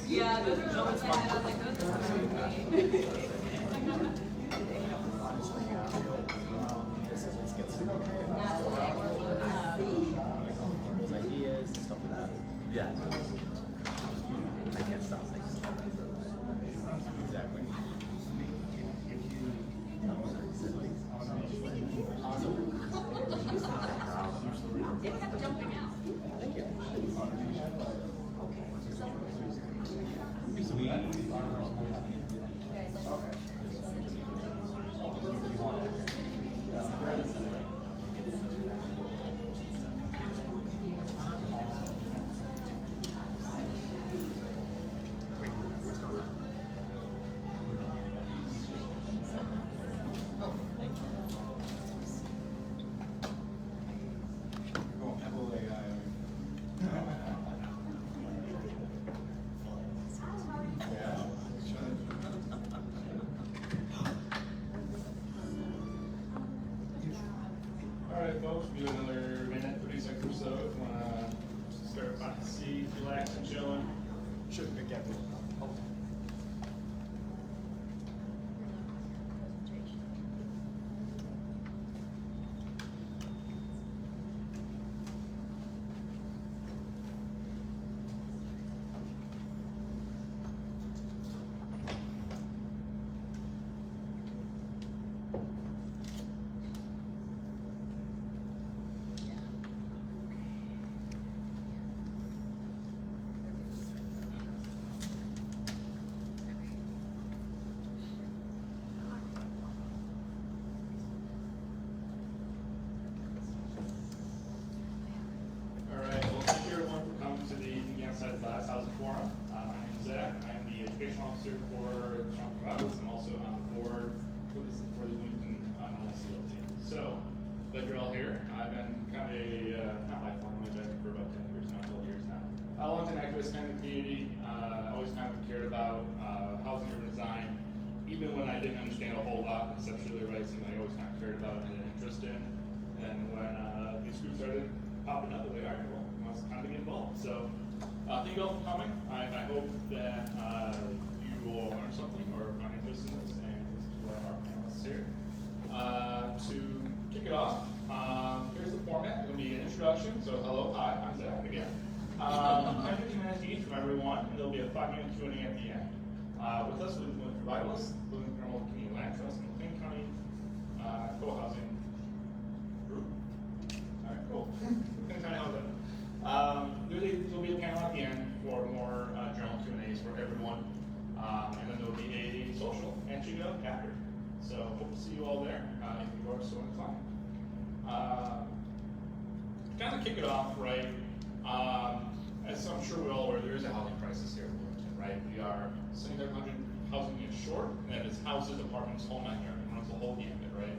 Yeah, those are the ones I had. I was like, those are those ideas and stuff like that. Yeah. I can't stop thinking. Exactly. they kept jumping out. Thank you. Alright folks, we'll do another minute, 30 seconds or so. If you want to start by the seat, relax and chilling. Shouldn't pick up. Housing Forum. My name is Zach. I'm the education officer for Bloomington Revivalists. I'm also on the board for the Bloomington-Normal team. So, glad you're all here. I've been kind of not lifelong, I've been for about 10 years now, 12 years now. A long-time activist in the community. Always kind of cared about housing urban design. Even when I didn't understand a whole lot conceptually, right, something I always kind of cared about and had an interest in. And when these groups started popping up, I was like, all right, well, it's time to get involved. So, thank you all for coming. I hope that you will learn something or find interest in this, and this is what our panelists here. To kick it off, here's the format. It's going to be an introduction. So hello, hi, I'm Zach again. 15 minutes each from everyone, and there'll be a 5-minute Q&A at the end. With us, Bloomington Revivalists, Bloomington-Normal Community Land Trust, McLean County Cohousing Group. All right, cool. McLean County Housing. There'll be a panel at the end for more general Q&As for everyone, and then there'll be a social handshake after. So hope to see you all there if you are so inclined. Kind of kick it off, right? As I'm sure we're all aware, there is a housing crisis here in Bloomington, right? We are 7,500 housing units short, and that is houses, apartments, whole nine yards. It runs the whole gambit, right?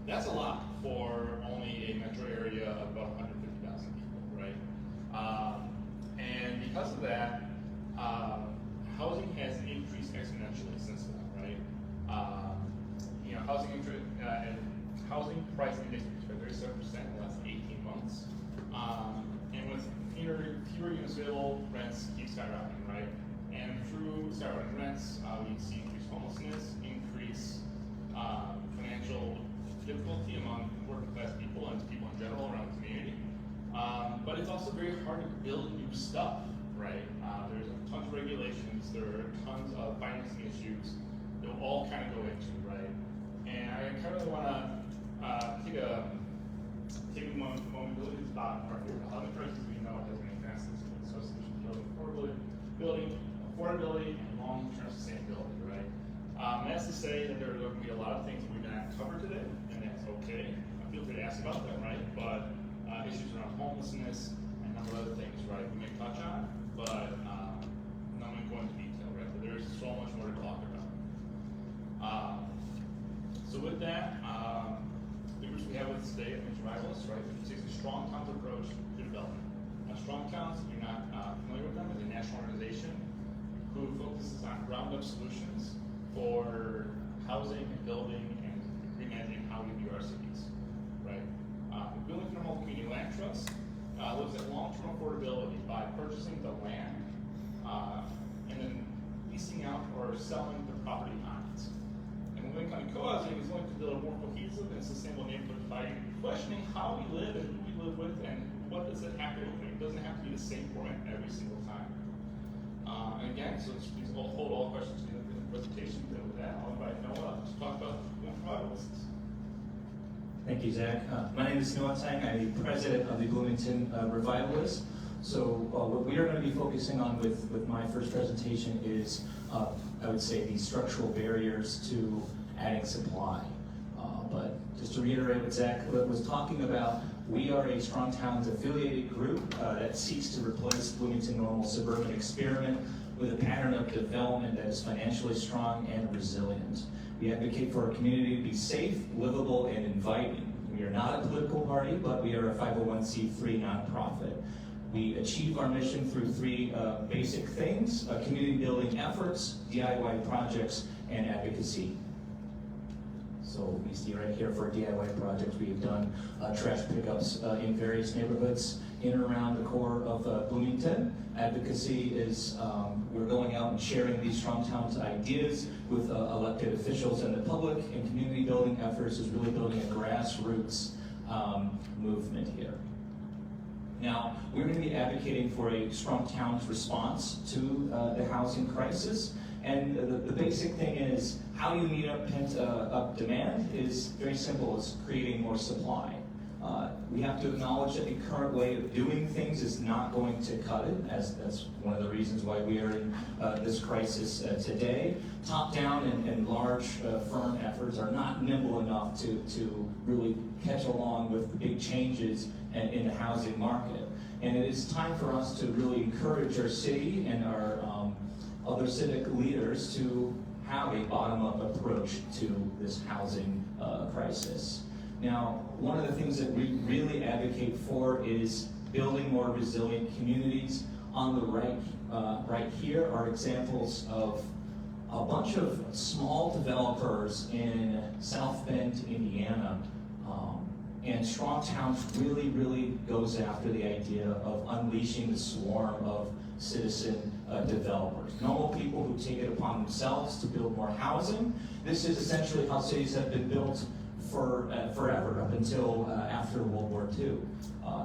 That's a lot for only a metro area of about 150,000 people, right? And because of that, housing has increased exponentially since then, right? Housing price index increased by 37% in the last 18 months. And with fewer units available, rents keep skyrocketing, right? And through skyrocketing rents, we see increased homelessness, increased financial difficulty among working class people and people in general around the community. But it's also very hard to build new stuff, right? There's tons of regulations, there are tons of financing issues that will all kind of go into, right? And I kind of want to take a moment to look at this bottom part here. The housing crisis, we know, has many facets to it. So it's affordability, and long-term sustainability, right? That's to say that there are going to be a lot of things that we may not cover today, and that's okay. Feel free to ask about them, right? But issues around homelessness and a number of other things, right? We may touch on, but not going to go into detail, right? But there's so much more to talk about. So with that, the groups we have with us today at Bloomington Revivalists, right? It takes a strong towns approach to development. Now, Strong Towns, if you're not familiar with them, is a national organization who focuses on ground-up solutions for housing and building and reimagining how we view our cities, right? The Bloomington-Normal Community Land Trust looks at long-term affordability by purchasing the land and then leasing out or selling the property on it. And Bloomington Cohousing is going to build a more cohesive and sustainable neighborhood by questioning how we live and who we live with and what does it have to look like. It doesn't have to be the same format every single time. And again, so please hold all questions in the presentation. And with that, I'll invite Noah to talk about Bloomington Revivalists. Thank you, Zach. My name is Noah Tang. I'm the president of the Bloomington Revivalists. So what we are going to be focusing on with my first presentation is, I would say, the structural barriers to adding supply. But just to reiterate what Zach was talking about, we are a Strong Towns affiliated group that seeks to replace Bloomington-Normal suburban experiment with a pattern of development that is financially strong and resilient. We advocate for our community to be safe, livable, and inviting. We are not a political party, but we are a 501c3 nonprofit. We achieve our mission through three basic things: community building efforts, DIY projects, and advocacy. So we see right here for DIY projects, we have done trash pickups in various neighborhoods in and around the core of Bloomington. Advocacy is we're going out and sharing these Strong Towns ideas with elected officials and the public, and community building efforts is really building a grassroots movement here. Now, we're going to be advocating for a Strong Towns response to the housing crisis. And the basic thing is, how you meet up pent-up demand is very simple. It's creating more supply. We have to acknowledge that the current way of doing things is not going to cut it, as that's one of the reasons why we are in this crisis today. Top-down and large firm efforts are not nimble enough to really catch along with the big changes in the housing market. And it is time for us to really encourage our city and our other civic leaders to have a bottom-up approach to this housing crisis. Now, one of the things that we really advocate for is building more resilient communities. On the right here are examples of a bunch of small developers in South Bend, Indiana. And Strong Towns really goes after the idea of unleashing the swarm of citizen developers. Normal people who take it upon themselves to build more housing. This is essentially how cities have been built for forever, up until after World War II.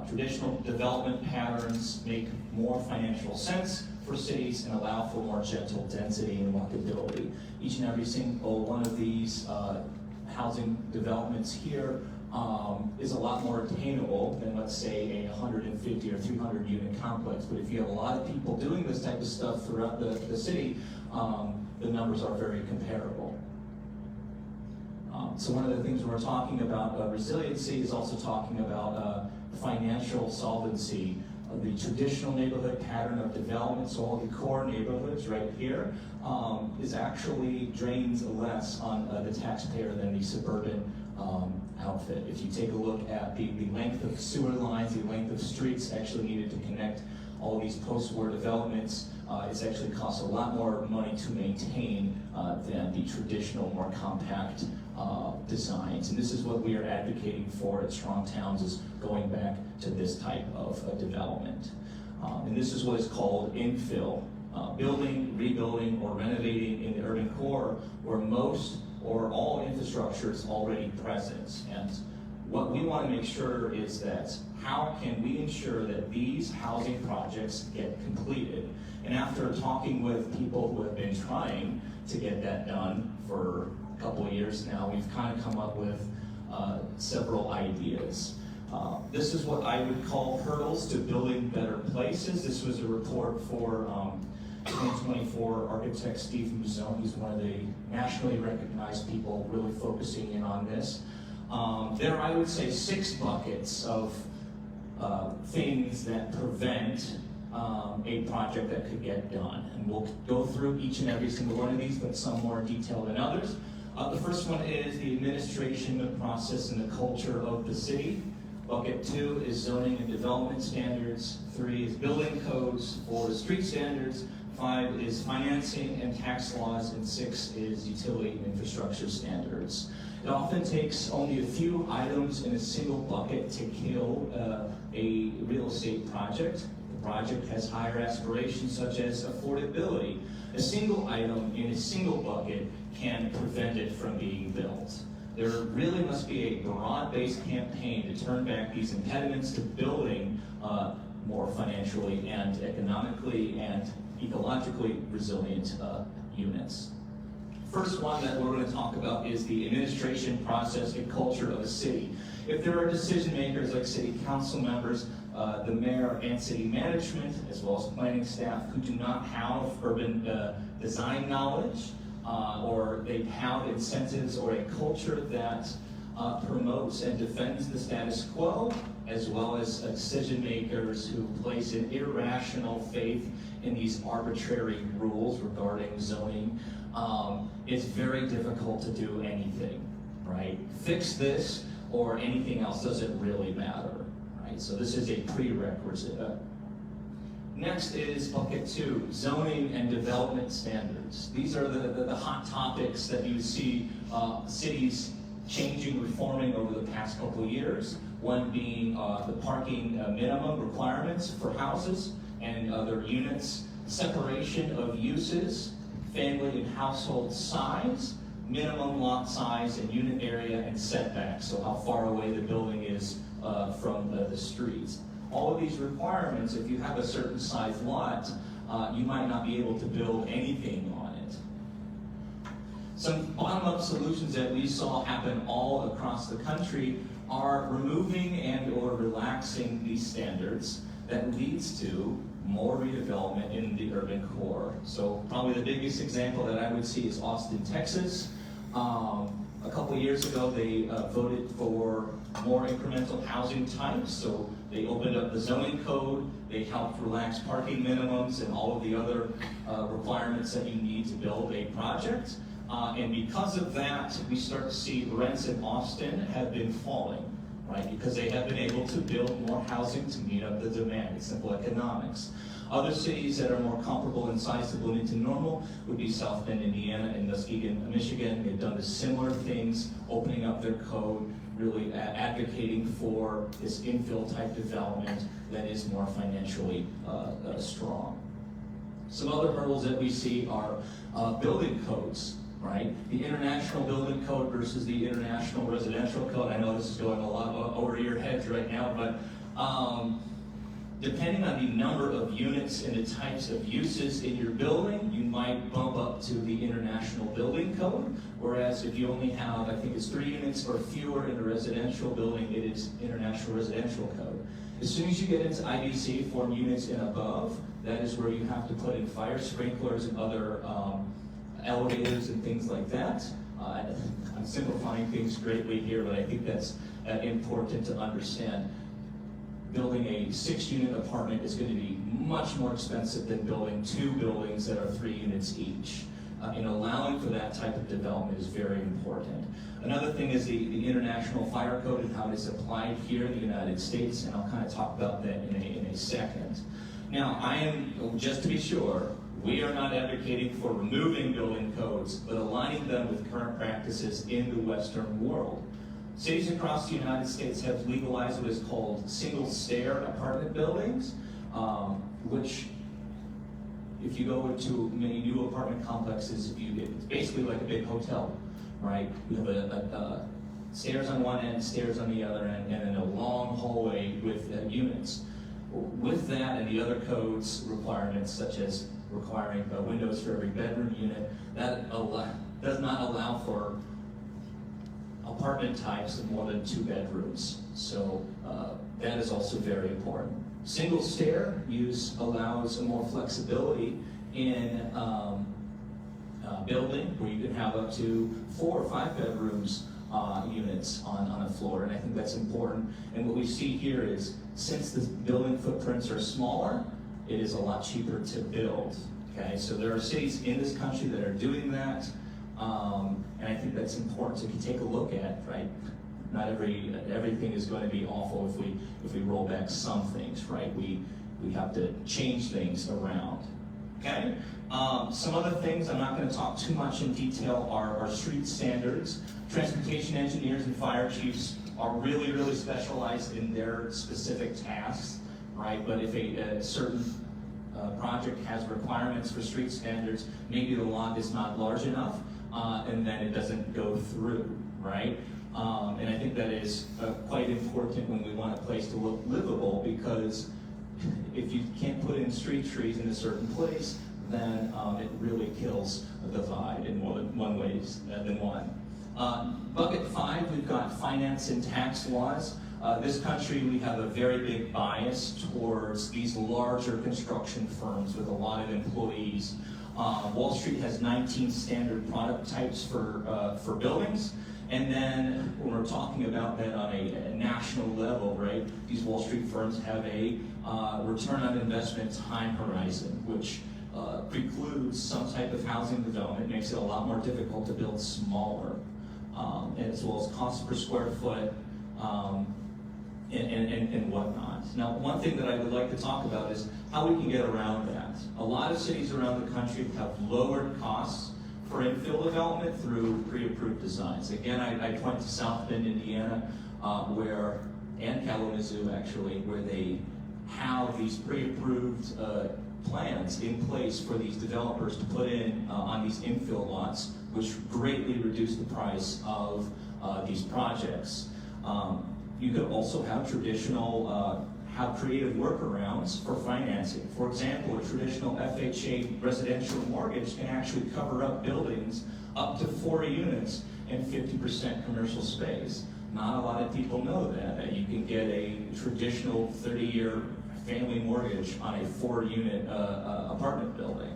Traditional development patterns make more financial sense for cities and allow for more gentle density and walkability. Each and every single one of these housing developments here is a lot more attainable than, let's say, a 150 or 300 unit complex. But if you have a lot of people doing this type of stuff throughout the city, the numbers are very comparable. So one of the things we're talking about resiliency is also talking about financial solvency. The traditional neighborhood pattern of development, so all the core neighborhoods right here, is actually drains less on the taxpayer than the suburban outfit. If you take a look at the length of sewer lines, the length of streets actually needed to connect all these post-war developments, it's actually costs a lot more money to maintain than the traditional, more compact designs. And this is what we are advocating for at Strong Towns, is going back to this type of development. And this is what is called infill, building, rebuilding, or renovating in the urban core where most or all infrastructure is already present. And what we want to make sure is that how can we ensure that these housing projects get completed? And after talking with people who have been trying to get that done for a couple of years now, we've kind of come up with several ideas. This is what I would call hurdles to building better places. This was a report for 2024 architect Steve Muzone. He's one of the nationally recognized people really focusing in on this. There are, I would say, 6 buckets of things that prevent a project that could get done. And we'll go through each and every single one of these, but some more detailed than others. The first one is the administration, the process, and the culture of the city. Bucket 2 is zoning and development standards. 3 is building codes. 4 is street standards. 5 is financing and tax laws. And 6 is utility and infrastructure standards. It often takes only a few items in a single bucket to kill a real estate project. The project has higher aspirations such as affordability. A single item in a single bucket can prevent it from being built. There really must be a broad-based campaign to turn back these impediments to building more financially and economically and ecologically resilient units. First one that we're going to talk about is the administration process and culture of a city. If there are decision makers like city council members, the mayor and city management, as well as planning staff who do not have urban design knowledge, or they have incentives or a culture that promotes and defends the status quo, as well as decision makers who place an irrational faith in these arbitrary rules regarding zoning, it's very difficult to do anything, right? Fix this or anything else doesn't really matter, right? So this is a prerequisite. Next is bucket 2, zoning and development standards. These are the hot topics that you see cities changing, reforming over the past couple of years. One being the parking minimum requirements for houses and other units, separation of uses, family and household size, minimum lot size and unit area, and setbacks, so how far away the building is from the streets. All of these requirements, if you have a certain size lot, you might not be able to build anything on it. Some bottom-up solutions that we saw happen all across the country are removing and or relaxing these standards that leads to more redevelopment in the urban core. So probably the biggest example that I would see is Austin, Texas. A couple of years ago, they voted for more incremental housing types, so they opened up the zoning code, they helped relax parking minimums and all of the other requirements that you need to build a project. And because of that, we start to see rents in Austin have been falling, right? Because they have been able to build more housing to meet up the demand. It's simple economics. Other cities that are more comparable in size to Bloomington-Normal would be South Bend, Indiana, and Muskegon, Michigan. They've done the similar things, opening up their code, really advocating for this infill type development that is more financially strong. Some other hurdles that we see are building codes, right? The international building code versus the international residential code. I know this is going a lot over your heads right now, but depending on the number of units and the types of uses in your building, you might bump up to the international building code, whereas if you only have, I think it's 3 units or fewer in a residential building, it is international residential code. As soon as you get into IBC, 4 units and above, that is where you have to put in fire sprinklers and other elevators and things like that. I'm simplifying things greatly here, but I think that's important to understand. Building a 6-unit apartment is going to be much more expensive than building 2 buildings that are 3 units each. And allowing for that type of development is very important. Another thing is the International Fire Code and how it is applied here in the United States, and I'll kind of talk about that in a second. Now, just to be sure, we are not advocating for removing building codes, but aligning them with current practices in the Western world. Cities across the United States have legalized what is called single-stair apartment buildings, which, if you go into many new apartment complexes, it's basically like a big hotel, right? You have stairs on one end, stairs on the other end, and then a long hallway with units. With that and the other codes requirements, such as requiring windows for every bedroom unit, that does not allow for apartment types of more than 2 bedrooms. So that is also very important. Single stair use allows more flexibility in building, where you can have up to 4 or 5 bedrooms units on a floor, and I think that's important. And what we see here is, since the building footprints are smaller, it is a lot cheaper to build. Okay, so there are cities in this country that are doing that, and I think that's important to take a look at, right? Not everything is going to be awful if we roll back some things, right? We have to change things around. Okay? Some other things, I'm not going to talk too much in detail, are street standards. Transportation engineers and fire chiefs are really, really specialized in their specific tasks, right? But if a certain project has requirements for street standards, maybe the lot is not large enough, and then it doesn't go through, right? And I think that is quite important when we want a place to look livable, because if you can't put in street trees in a certain place, then it really kills the vibe in more than one ways than one. Bucket 5, we've got finance and tax laws. This country, we have a very big bias towards these larger construction firms with a lot of employees. Wall Street has 19 standard product types for buildings. And then when we're talking about that on a national level, right, these Wall Street firms have a return on investment time horizon, which precludes some type of housing development, makes it a lot more difficult to build smaller, as well as cost per square foot, and whatnot. Now, one thing that I would like to talk about is how we can get around that. A lot of cities around the country have lowered costs for infill development through pre-approved designs. Again, I point to South Bend, Indiana, and Kalamazoo actually, where they have these pre-approved plans in place for these developers to put in on these infill lots, which greatly reduce the price of these projects. You could also have creative workarounds for financing. For example, a traditional FHA residential mortgage can actually cover up buildings up to 4 units and 50% commercial space. Not a lot of people know that you can get a traditional 30-year family mortgage on a 4-unit apartment building.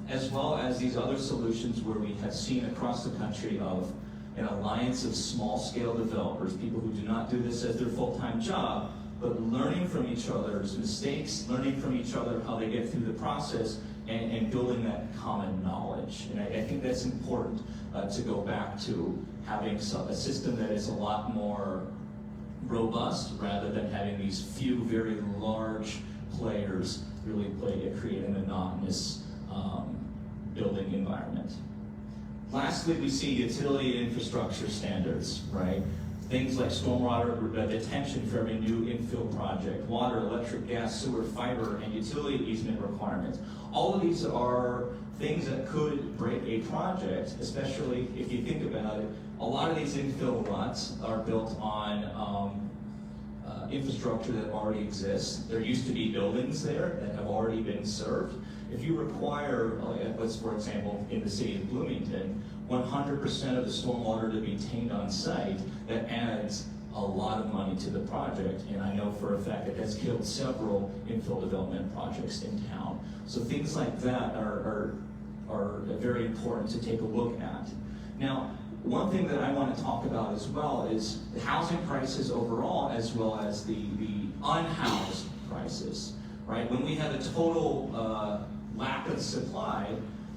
As well as these other solutions where we have seen across the country of an alliance of small-scale developers, people who do not do this as their full-time job, but learning from each other's mistakes, learning from each other how they get through the process, and building that common knowledge. And I think that's important to go back to having a system that is a lot more robust rather than having these few very large players really create a monotonous building environment. Lastly, we see utility and infrastructure standards, right? Things like stormwater detention for every new infill project, water, electric, gas, sewer, fiber, and utility easement requirements. All of these are things that could break a project, especially if you think about it. A lot of these infill lots are built on infrastructure that already exists. There used to be buildings there that have already been served. If you require, let's for example, in the city of Bloomington, 100% of the stormwater to be contained on site, that adds a lot of money to the project, and I know for a fact it has killed several infill development projects in town. So things like that are very important to take a look at. Now, one thing that I want to talk about as well is the housing prices overall, as well as the unhoused prices, right? When we have a total lack of supply,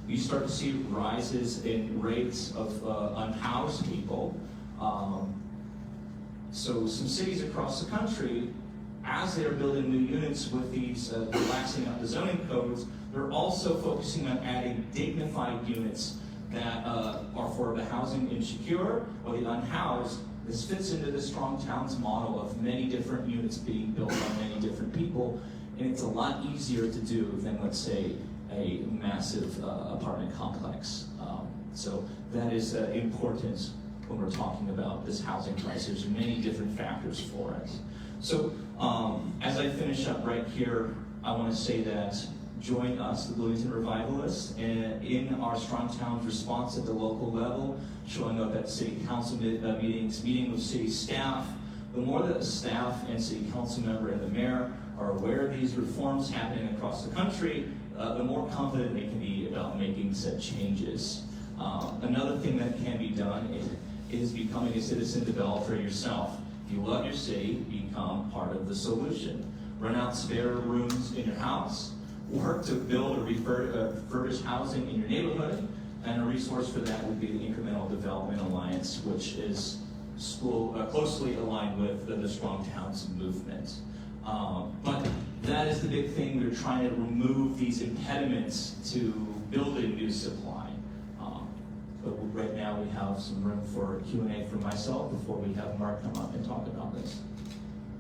you start to see rises in rates of unhoused people. So some cities across the country, as they're building new units with these relaxing up the zoning codes, they're also focusing on adding dignified units that are for the housing insecure or the unhoused. This fits into the Strong Towns model of many different units being built by many different people, and it's a lot easier to do than, let's say, a massive apartment complex. So that is important when we're talking about this housing price. There's many different factors for it. So as I finish up right here, I want to say that join us, the Bloomington Revivalists, in our Strong Towns response at the local level, showing up at city council meetings, meeting with city staff. The more that the staff and city council member and the mayor are aware of these reforms happening across the country, the more confident they can be about making said changes. Another thing that can be done is becoming a citizen developer yourself. If you love your city, become part of the solution. Rent out spare rooms in your house, work to build or refurbish housing in your neighborhood, and a resource for that would be the Incremental Development Alliance, which is closely aligned with the Strong Towns movement. But that is the big thing. We're trying to remove these impediments to building new supply. But right now we have some room for Q&A for myself before we have Mark come up and talk about this.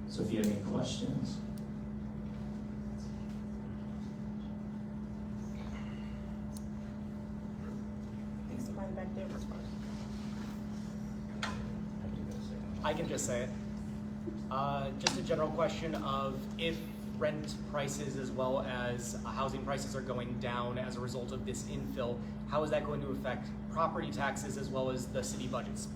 So if you have any questions. I think somebody back there was first. I can just say it. Just a general question of if rent prices as well as housing prices are going down as a result of this infill, how is that going to affect property taxes as well as the city budgets?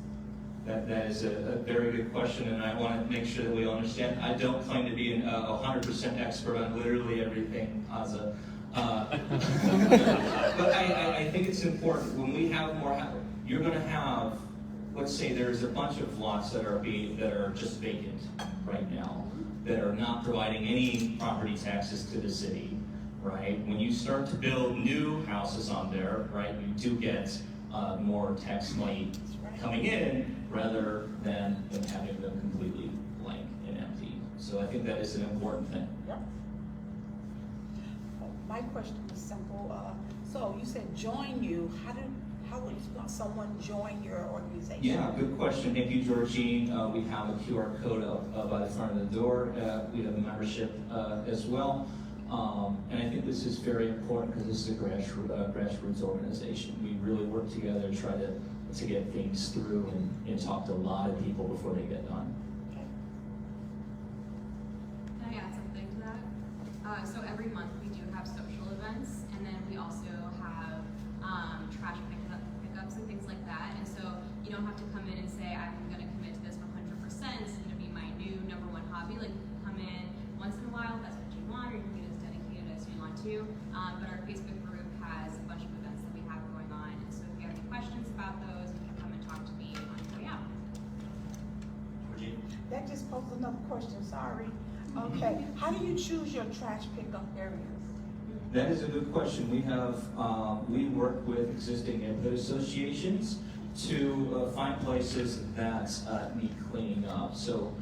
That is a very good question, and I want to make sure that we understand. I don't claim to be a 100% expert on literally everything, Aza. But I think it's important. When we have more, you're going to have, let's say there's a bunch of lots that are just vacant right now, that are not providing any property taxes to the city, right? When you start to build new houses on there, right, you do get more tax money coming in rather than having them completely blank and empty. So I think that is an important thing. Yep. My question is simple. So you said join you. How would someone join your organization? Yeah, good question. Thank you, Georgine. We have a QR code up by the front of the door. We have a membership as well. And I think this is very important because this is a grassroots organization. We really work together to try to get things through and talk to a lot of people before they get done. Okay. Can I add something to that? So every month we do have social events, and then we also have trash pickups and things like that. And so you don't have to come in and say, I'm going to commit to this 100%. It's going to be my new #1 hobby. Like, come in once in a while if that's what you want, or you can be as dedicated as you want to. But our Facebook group has a bunch of events that we have going on. And so if you have any questions about those, you can come and talk to me on your way out. That just posed another question. Sorry. Okay. How do you choose your trash pickup areas? That is a good question. We work with existing neighborhood associations to find places that need cleaning up. So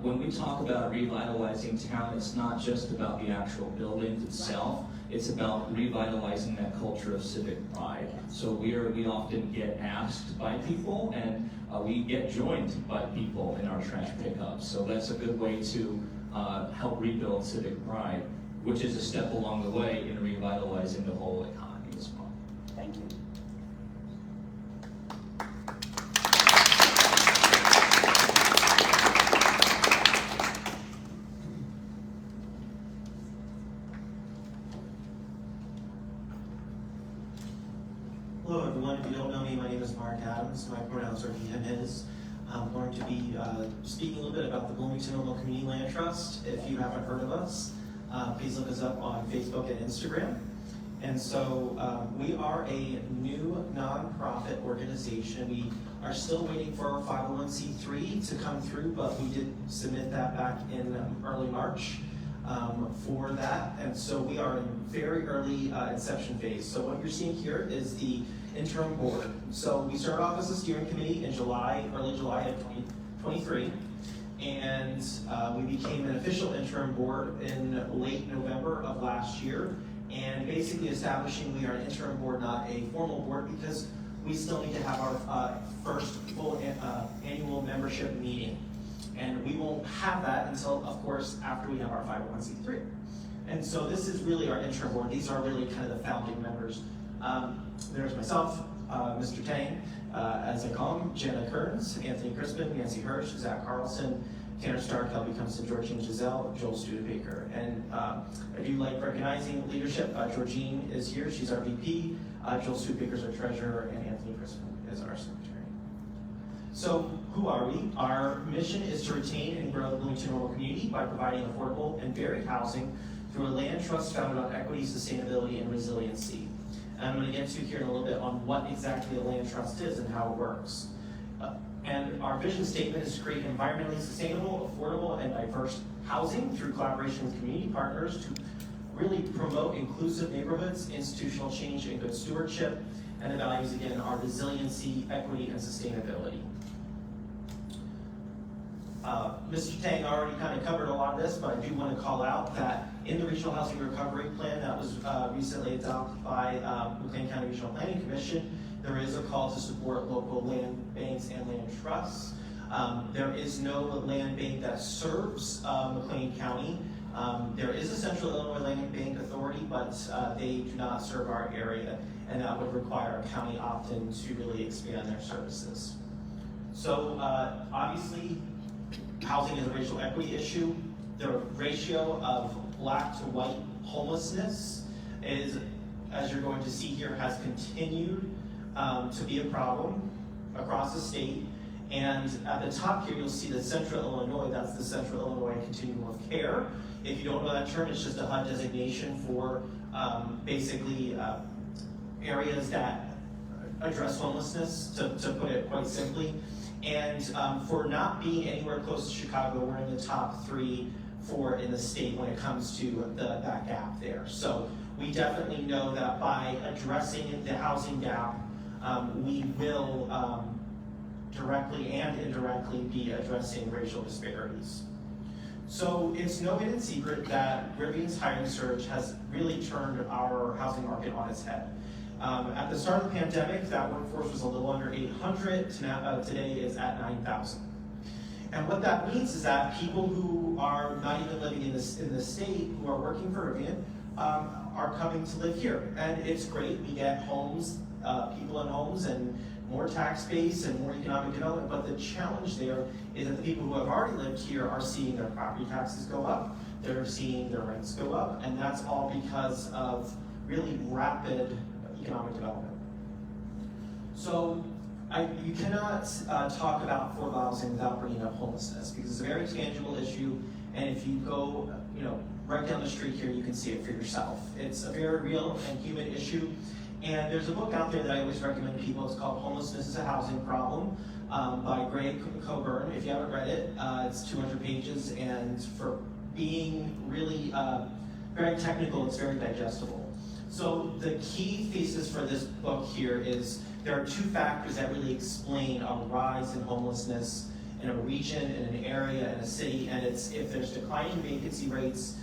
when we talk about revitalizing town, it's not just about the actual buildings itself. It's about revitalizing that culture of civic pride. So we often get asked by people, and we get joined by people in our trash pickups. So that's a good way to help rebuild civic pride, which is a step along the way in revitalizing the whole economy as well. Thank you. Hello everyone, if you don't know me, my name is Mark Adams. My pronouns are he, him, his. I'm going to be speaking a little bit about the Bloomington-Normal Community Land Trust. If you haven't heard of us, please look us up on Facebook and Instagram. And so we are a new nonprofit organization. We are still waiting for our 501c3 to come through, but we did submit that back in early March for that. And so we are in very early inception phase. So what you're seeing here is the interim board. So we started off as a steering committee in early July of 2023. And we became an official interim board in late November of last year. And basically establishing we are an interim board, not a formal board, because we still need to have our first full annual membership meeting. And we won't have that until, of course, after we have our 501c3. And so this is really our interim board. These are really kind of the founding members. There's myself, Mr. Tang, as I call him, Jenna Kearns, Anthony Crispin, Nancy Hirsch, Zach Carlson, Tanner Stark, Kelby Cummins, Georgine Giselle, Joel Studebaker. And I do like recognizing leadership. Georgine is here, she's our VP. Joel Studebaker is our treasurer, and Anthony Crispin is our secretary. So who are we? Our mission is to retain and grow the Bloomington-Normal community by providing affordable and varied housing through a land trust founded on equity, sustainability, and resiliency. And I'm going to get to here in a little bit on what exactly a land trust is and how it works. And our vision statement is to create environmentally sustainable, affordable, and diverse housing through collaboration with community partners to really promote inclusive neighborhoods, institutional change, and good stewardship. And the values, again, are resiliency, equity, and sustainability. Mr. Tang already kind of covered a lot of this, but I do want to call out that in the Regional Housing Recovery Plan that was recently adopted by McLean County Regional Planning Commission, there is a call to support local land banks and land trusts. There is no land bank that serves McLean County. There is a Central Illinois Land Bank Authority, but they do not serve our area, and that would require a county opt-in to really expand their services. So obviously, housing is a racial equity issue. The ratio of black to white homelessness is, as you're going to see here, has continued to be a problem across the state. And at the top here, you'll see the Central Illinois, that's the Central Illinois Continuum of Care. If you don't know that term, it's just a HUD designation for basically areas that address homelessness, to put it quite simply. And for not being anywhere close to Chicago, we're in the top 3 in the state when it comes to that gap there. So we definitely know that by addressing the housing gap, we will directly and indirectly be addressing racial disparities. So it's no hidden secret that Rivian's hiring surge has really turned our housing market on its head. At the start of the pandemic, that workforce was a little under 800. Today is at 9,000. And what that means is that people who are not even living in the state, who are working for Rivian, are coming to live here. And it's great. We get homes, people in homes, and more tax base and more economic development. But the challenge there is that the people who have already lived here are seeing their property taxes go up. They're seeing their rents go up. And that's all because of really rapid economic development. So you cannot talk about affordable housing without bringing up homelessness, because it's a very tangible issue, and if you go right down the street here, you can see it for yourself. It's a very real and human issue, and there's a book out there that I always recommend to people. It's called Homelessness is a Housing Problem by Greg Coburn. If you haven't read it, it's 200 pages, and for being really very technical, it's very digestible. So the key thesis for this book here is there are 2 factors that really explain a rise in homelessness in a region, in an area, in a city, and it's if there's declining vacancy rates,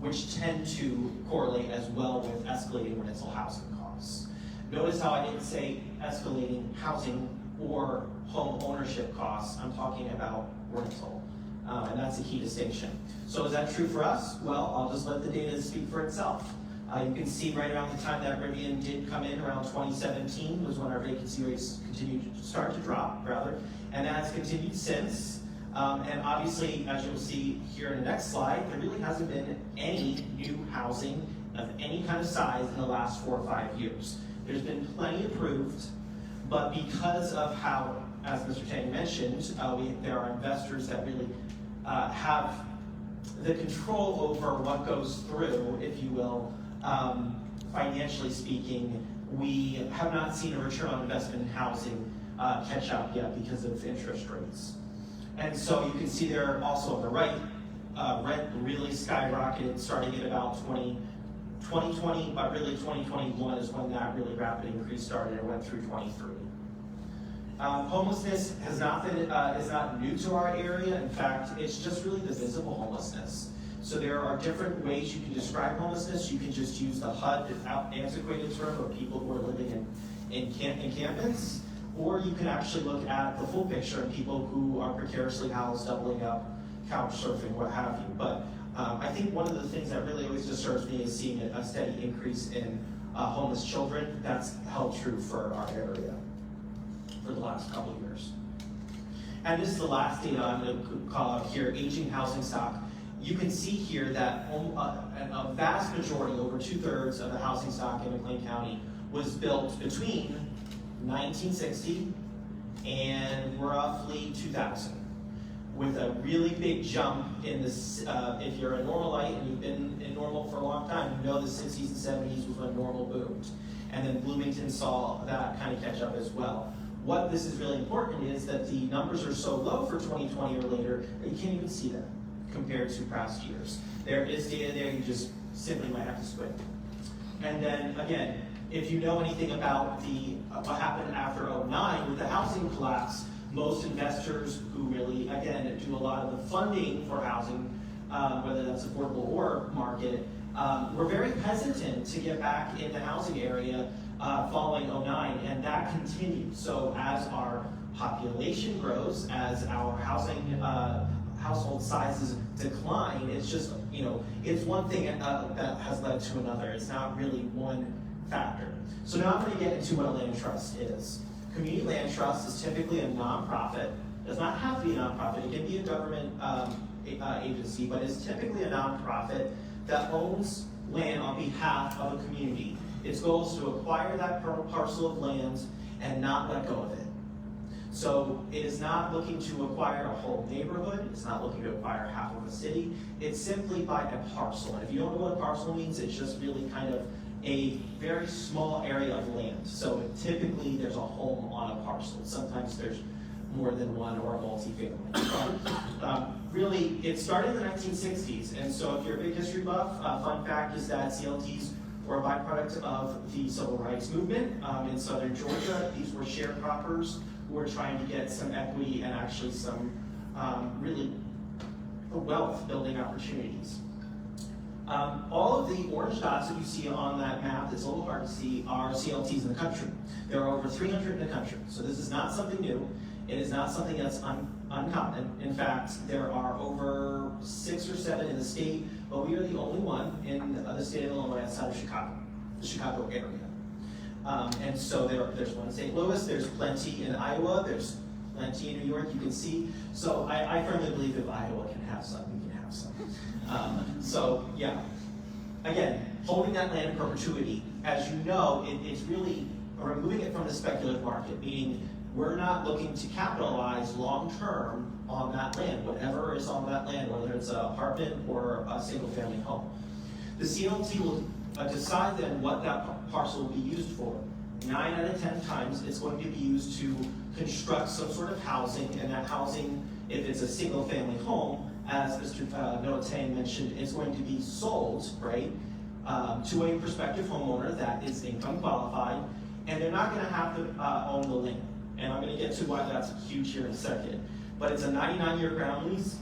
which tend to correlate as well with escalating rental housing costs. Notice how I didn't say escalating housing or home ownership costs. I'm talking about rental, and that's a key distinction. So is that true for us? Well, I'll just let the data speak for itself. You can see right around the time that Rivian did come in, around 2017, was when our vacancy rates continued to start to drop, and that has continued since. And obviously, as you'll see here in the next slide, there really hasn't been any new housing of any kind of size in the last 4 or 5 years. There's been plenty approved, but because of how, as Mr. Tang mentioned, there are investors that really have the control over what goes through, if you will. Financially speaking, we have not seen a return on investment in housing catch up yet because of interest rates. And so you can see there also on the right, rent really skyrocketed starting at about 2020, but really 2021 is when that really rapid increase started and went through 23. Homelessness is not new to our area. In fact, it's just really the visible homelessness. So there are different ways you can describe homelessness. You can just use the HUD antiquated term of people who are living in encampments, or you can actually look at the full picture of people who are precariously housed, doubling up, couch surfing, what have you. But I think one of the things that really always disturbs me is seeing a steady increase in homeless children. That's held true for our area for the last couple of years. And this is the last data I'm going to call out here, aging housing stock. You can see here that a vast majority, over 2/3 of the housing stock in McLean County was built between 1960 and roughly 2000, with a really big jump in this. If you're a Normalite and you've been in Normal for a long time, you know the 60s and 70s was when Normal boomed. And then Bloomington saw that kind of catch up as well. what this is really important is that the numbers are so low for 2020 or later that you can't even see them compared to past years. There is data there, you just simply might have to squint. And then again, if you know anything about what happened after 2009 with the housing collapse, most investors who really, again, do a lot of the funding for housing, whether that's affordable or market, were very hesitant to get back in the housing area following 2009, and that continued. So as our population grows, as our housing household sizes decline, it's just, it's one thing that has led to another. It's not really one factor. So now I'm going to get into what a land trust is. Community land trust is typically a nonprofit. It does not have to be a nonprofit. It can be a government agency, but it's typically a nonprofit that owns land on behalf of a community. Its goal is to acquire that parcel of land and not let go of it. So it is not looking to acquire a whole neighborhood. It's not looking to acquire half of a city. It's simply by a parcel. And if you don't know what a parcel means, it's just really kind of a very small area of land. So typically there's a home on a parcel. Sometimes there's more than one or a multi-family. Really, it started in the 1960s. And so if you're a big history buff, fun fact is that CLTs were a byproduct of the civil rights movement in southern Georgia. These were sharecroppers who were trying to get some equity and actually some really wealth building opportunities. All of the orange dots that you see on that map, that's a little hard to see, are CLTs in the country. There are over 300 in the country. So this is not something new. It is not something that's uncommon. In fact, there are over 6 or 7 in the state, but we are the only one in the state of Illinois outside of Chicago, the Chicago area. And so there's one in St. Louis, there's plenty in Iowa, there's plenty in New York, you can see. So I firmly believe if Iowa can have some, we can have some. So yeah, again, holding that land in perpetuity, as you know, it's really removing it from the speculative market, meaning we're not looking to capitalize long-term on that land, whatever is on that land, whether it's an apartment or a single-family home. The CLT will decide then what that parcel will be used for. 9 out of 10 times, it's going to be used to construct some sort of housing, and that housing, if it's a single-family home, as Mr. Noatang mentioned, is going to be sold, right, to a prospective homeowner that is income qualified, and they're not going to have to own the land. And I'm going to get to why that's huge here in a second. But it's a 99-year ground lease,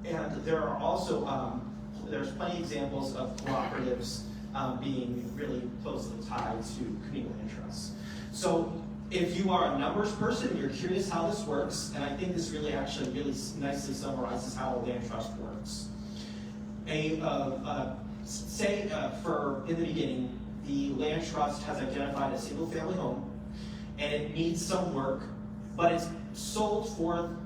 and there are also, there's plenty of examples of cooperatives being really closely tied to community land trusts. So if you are a numbers person and you're curious how this works, and I think this really actually really nicely summarizes how a land trust works. Say in the beginning, the land trust has identified a single family home and it needs some work, but it's sold for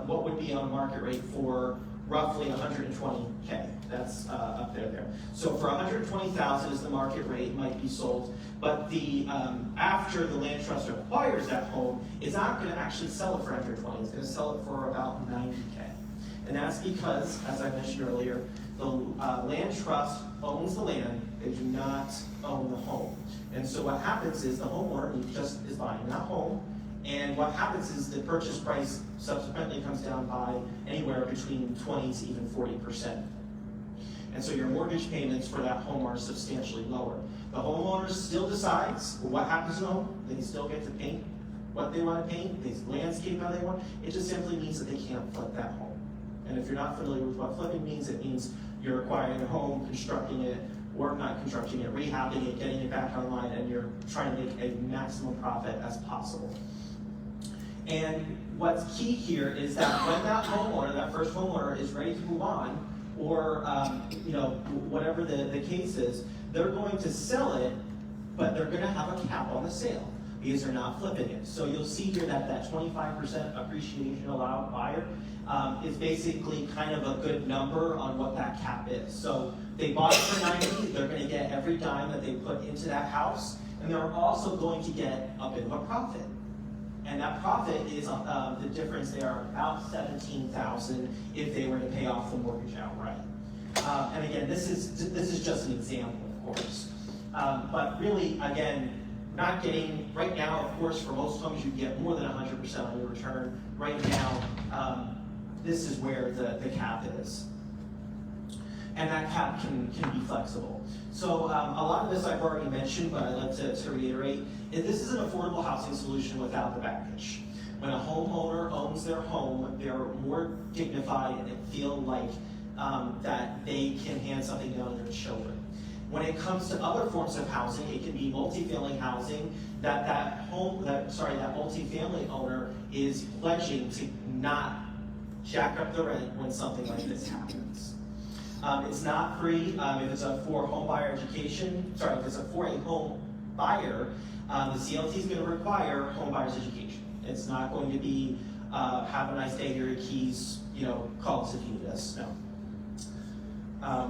what would be on market rate for roughly 120K. That's up there. So for 120,000 is the market rate, it might be sold, but the after the land trust acquires that home, it's not going to actually sell it for 120. It's going to sell it for about 90K, and that's because, as I mentioned earlier, the land trust owns the land; they do not own the home. And so what happens is the homeowner just is buying that home. And what happens is the purchase price subsequently comes down by anywhere between 20 to even 40%. And so your mortgage payments for that home are substantially lower. The homeowner still decides what happens to the home. They still get to paint what they want to paint, they landscape how they want. It just simply means that they can't flip that home. And if you're not familiar with what flipping means, it means you're acquiring a home, constructing it, or not constructing it, rehabbing it, getting it back online, and you're trying to make a maximum profit as possible. And what's key here is that when that homeowner, that first homeowner, is ready to move on, or whatever the case is, they're going to sell it, but they're going to have a cap on the sale because they're not flipping it. So you'll see here that 25% appreciation allowed buyer is basically kind of a good number on what that cap is. So they bought it for 90, they're going to get every dime that they put into that house, and they're also going to get a bit of a profit. And that profit is the difference there, about $17,000 if they were to pay off the mortgage outright. And again, this is just an example, of course. But really, again, not getting, right now, of course, for most homes, you get more than 100% on your return. Right now, this is where the cap is. And that cap can be flexible. So a lot of this I've already mentioned, but I'd like to reiterate. This is an affordable housing solution without the baggage. When a homeowner owns their home, they're more dignified and they feel like that they can hand something down to their children. When it comes to other forms of housing, it can be multifamily housing, that multifamily owner is pledging to not jack up the rent when something like this happens. It's not free if it's for home buyer education. Sorry, if it's for a home buyer, the CLT is going to require home buyer's education. It's not going to be have a nice day, here are your keys, call us if you need us. No.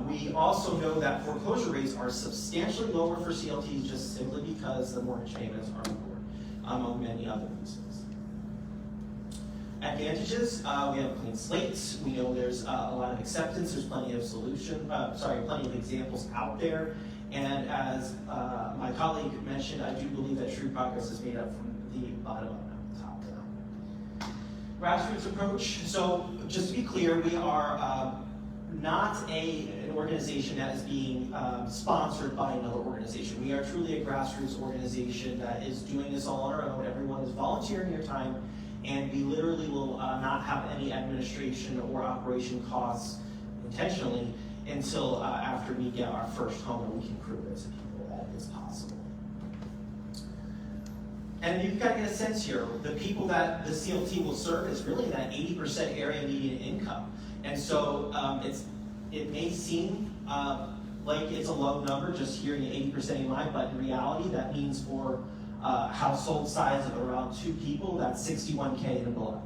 We also know that foreclosure rates are substantially lower for CLTs just simply because the mortgage payments are lower, among many other reasons. Advantages, we have a clean slate. We know there's a lot of acceptance. There's plenty of plenty of examples out there. And as my colleague mentioned, I do believe that true progress is made up from the bottom up, not the top down. Grassroots approach. So just to be clear, we are not an organization that is being sponsored by another organization. We are truly a grassroots organization that is doing this all on our own. Everyone is volunteering their time, and we literally will not have any administration or operation costs intentionally until after we get our first home and we can prove it to people that it's possible. And you've got to get a sense here, the people that the CLT will serve is really that 80% area median income. And so it may seem like it's a low number, just hearing 80% in mind, but in reality, that means for a household size of around 2 people, that's 61K and below.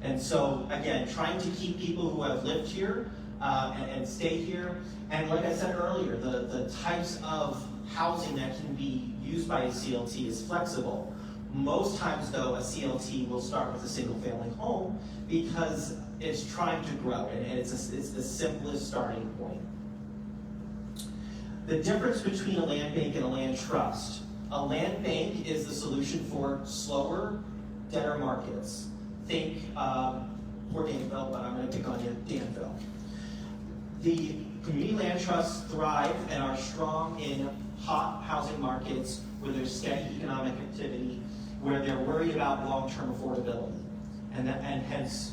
And so, again, trying to keep people who have lived here and stay here. And like I said earlier, the types of housing that can be used by a CLT is flexible. Most times, though, a CLT will start with a single-family home because it's trying to grow, and it's the simplest starting point. The difference between a land bank and a land trust. A land bank is the solution for slower, deader markets. Think poor Danville, but I'm going to pick on you, Danville. The community land trusts thrive and are strong in hot housing markets where there's steady economic activity, where they're worried about long-term affordability, and hence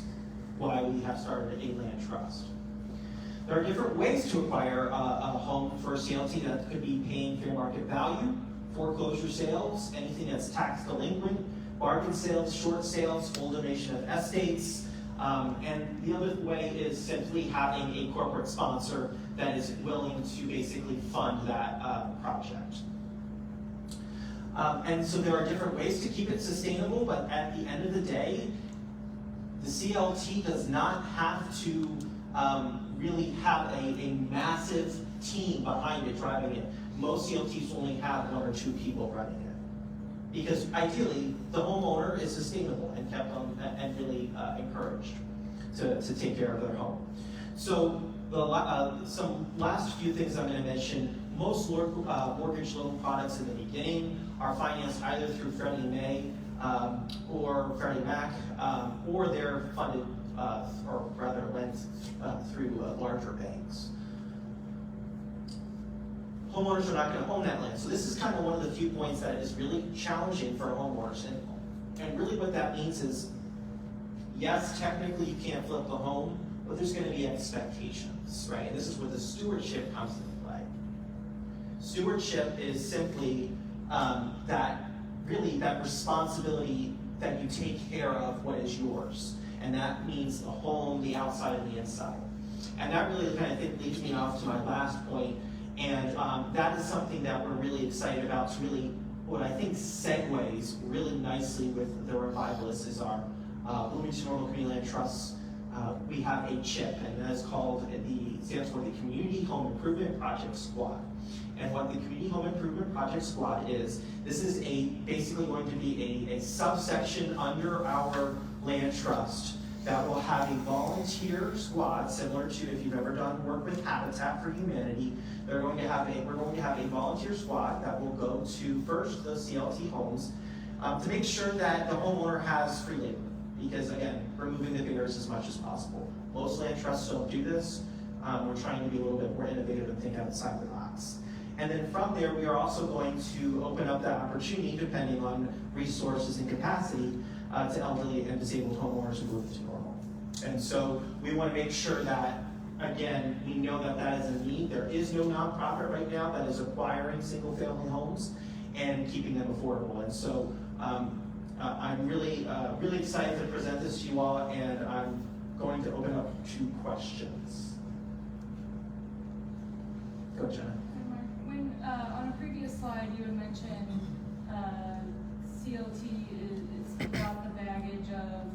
why we have started a land trust. There are different ways to acquire a home for a CLT. That could be paying fair market value, foreclosure sales, anything that's tax delinquent, bargain sales, short sales, full donation of estates, and the other way is simply having a corporate sponsor that is willing to basically fund that project. And so there are different ways to keep it sustainable, but at the end of the day, the CLT does not have to really have a massive team behind it driving it. Most CLTs only have 1 or 2 people running it, because ideally the homeowner is sustainable and kept on and really encouraged to take care of their home. So some last few things I'm going to mention. Most mortgage loan products in the beginning are financed either through Freddie Mae or Freddie Mac, or they're funded, or rather lent through larger banks. Homeowners are not going to own that land. So this is kind of one of the few points that is really challenging for homeowners. And really what that means is, yes, technically you can't flip the home, but there's going to be expectations, right? And this is where the stewardship comes into play. Stewardship is simply that responsibility that you take care of what is yours. And that means the home, the outside, and the inside. And that really kind of leads me off to my last point. And that is something that we're really excited about. It's really what I think segues really nicely with the Revivalists is our Bloomington-Normal Community Land Trust. We have a CHIP, and that is stands for the Community Home Improvement Project Squad. And what the Community Home Improvement Project Squad is, this is basically going to be a subsection under our land trust that will have a volunteer squad, similar to if you've ever done work with Habitat for Humanity. We're going to have a volunteer squad that will go to first the CLT homes to make sure that the homeowner has free labor. Because again, removing the barriers as much as possible. Most land trusts don't do this. We're trying to be a little bit more innovative and think outside the box. And then from there, we are also going to open up that opportunity, depending on resources and capacity, to elderly and disabled homeowners in Bloomington-Normal. And so we want to make sure that, again, we know that that is a need. There is no nonprofit right now that is acquiring single-family homes and keeping them affordable. And so I'm really excited to present this to you all, and I'm going to open up to questions. Go, Jenna. When on a previous slide you had mentioned CLT is without the baggage of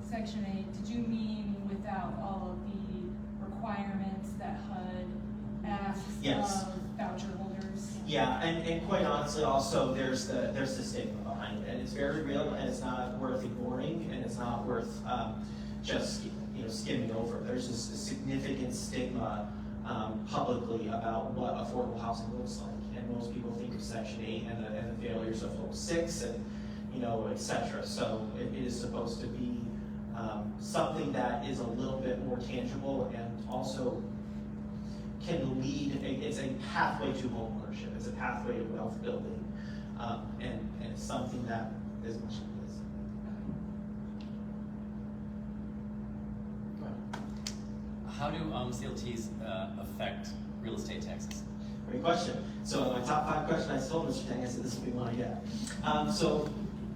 Section 8. Did you mean without all of the requirements that HUD asks Yes. of voucher holders? Yeah, and quite honestly, also there's the stigma behind it, and it's very real, and it's not worth ignoring, and it's not worth just skimming over. There's a significant stigma publicly about what affordable housing looks like, and most people think of Section 8 and the failures of Hope 6 and etc. So it is supposed to be something that is a little bit more tangible and also can lead. It's a pathway to homeownership. It's a pathway to wealth building, and it's something that is much of this. How do CLTs affect real estate taxes? Great question. So my top 5 question, I told Mr. Tang, I said this will be one I get. So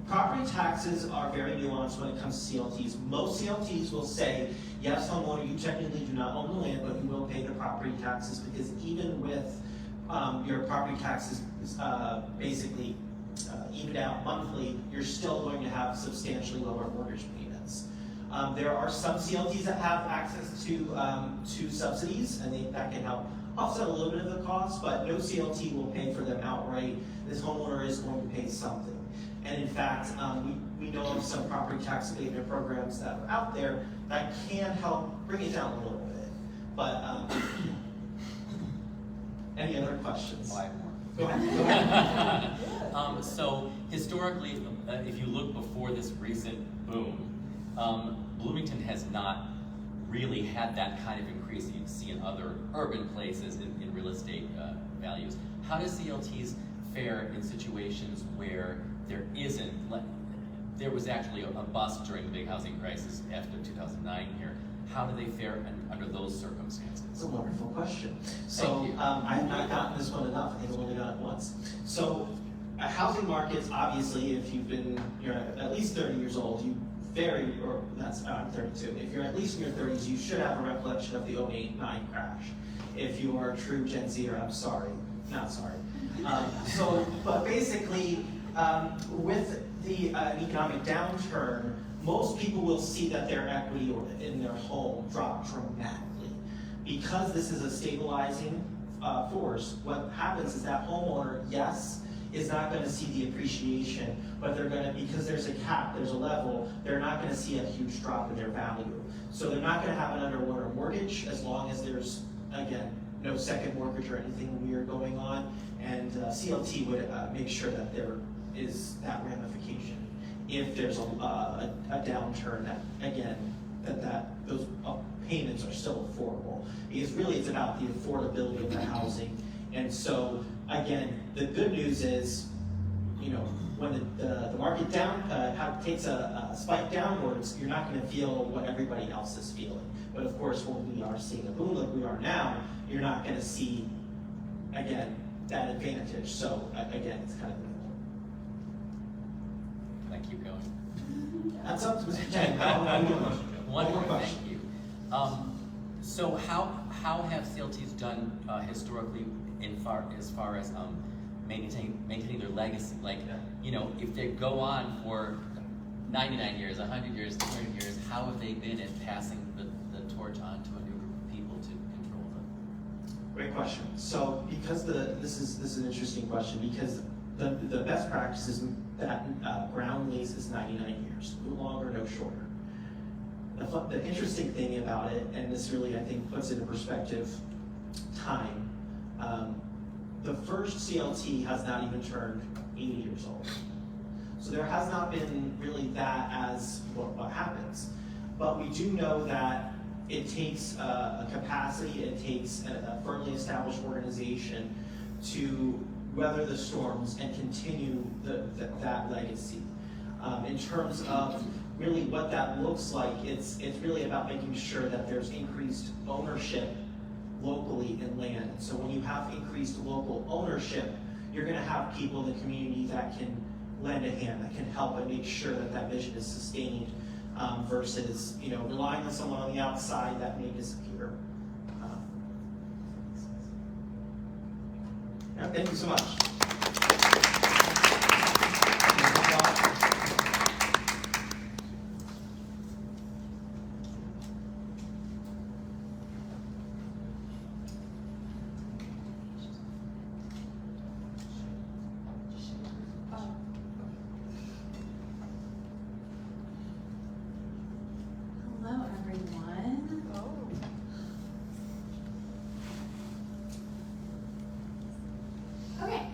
property taxes are very nuanced when it comes to CLTs. Most CLTs will say, yes, homeowner, you technically do not own the land, but you will pay the property taxes, because even with your property taxes basically evened out monthly, you're still going to have substantially lower mortgage payments. There are some CLTs that have access to subsidies, and that can help offset a little bit of the cost, but no CLT will pay for them outright. This homeowner is going to pay something. And in fact, we know of some property tax abatement programs that are out there that can help bring it down a little bit. But any other questions? 5 more. Go ahead. So historically, if you look before this recent boom, Bloomington has not really had that kind of increase you see in other urban places in real estate values. How does CLTs fare in situations where there isn't, there was actually a bust during the big housing crisis after 2009 here. How do they fare under those circumstances? It's a wonderful question. So I have not gotten this one enough. I think I've only got it once. So housing markets, obviously, if you're at least 30 years old, I'm 32. If you're at least in your 30s, you should have a recollection of the 08-09 crash. If you are a true Gen Zer, I'm sorry, not sorry. But basically, with the economic downturn, most people will see that their equity in their home drop dramatically. Because this is a stabilizing force, what happens is that homeowner, yes, is not going to see the appreciation, but they're going to, because there's a cap, there's a level, they're not going to see a huge drop in their value. So they're not going to have an underwater mortgage as long as there's, again, no second mortgage or anything weird going on, and CLT would make sure that there is that ramification if there's a downturn, that again those payments are still affordable, because really it's about the affordability of the housing. And so again, the good news is, when the market takes a spike downwards, you're not going to feel what everybody else is feeling. But of course, when we are seeing a boom like we are now, you're not going to see, again, that advantage. So again, it's kind of Can I keep going? that's up to Mr. Chang. One more, thank you. So how have CLTs done historically as far as maintaining their legacy? Like, if they go on for 99 years, 100 years, 200 years, how have they been at passing the torch on to a new group of people to control them? Great question. So because this is an interesting question, because the best practice is that ground lease is 99 years, no longer, no shorter. the interesting thing about it, and this really I think puts into perspective time, the first CLT has not even turned 80 years old. So there has not been really that as what happens. But we do know that it takes a capacity, it takes a firmly established organization to weather the storms and continue that legacy. In terms of really what that looks like, it's really about making sure that there's increased ownership locally in land. So when you have increased local ownership, you're going to have people in the community that can lend a hand, that can help and make sure that that vision is sustained, versus relying on someone on the outside that may disappear. Yeah, thank you so much. Hello, everyone. Okay,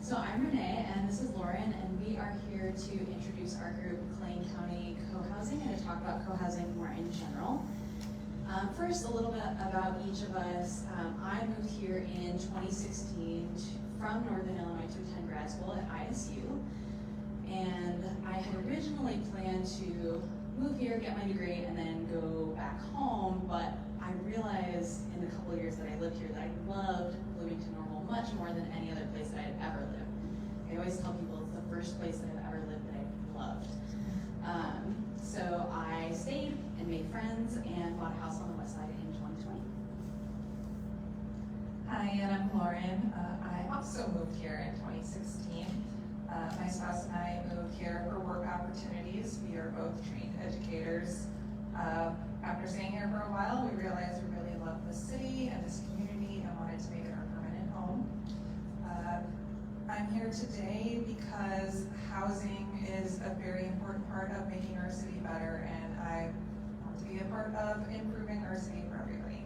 so I'm Renee, and this is Lauren, and we are here to introduce our group, McLean County Cohousing, and to talk about cohousing more in general. First, a little bit about each of us. I moved here in 2016 from Northern Illinois to attend grad school at ISU, and I had originally planned to move here, get my degree, and then go back home, but I realized in the couple of years that I lived here that I loved Bloomington-Normal much more than any other place that I'd ever lived. I always tell people it's the first place that I've ever lived that I loved. So I stayed and made friends and bought a house on the west side in 2020. Hi, and I'm Lauren. I also moved here in 2016. My spouse and I moved here for work opportunities. We are both trained educators. After staying here for a while, we realized we really loved the city and this community and wanted to make it our permanent home. I'm here today because housing is a very important part of making our city better, and I want to be a part of improving our city for everybody.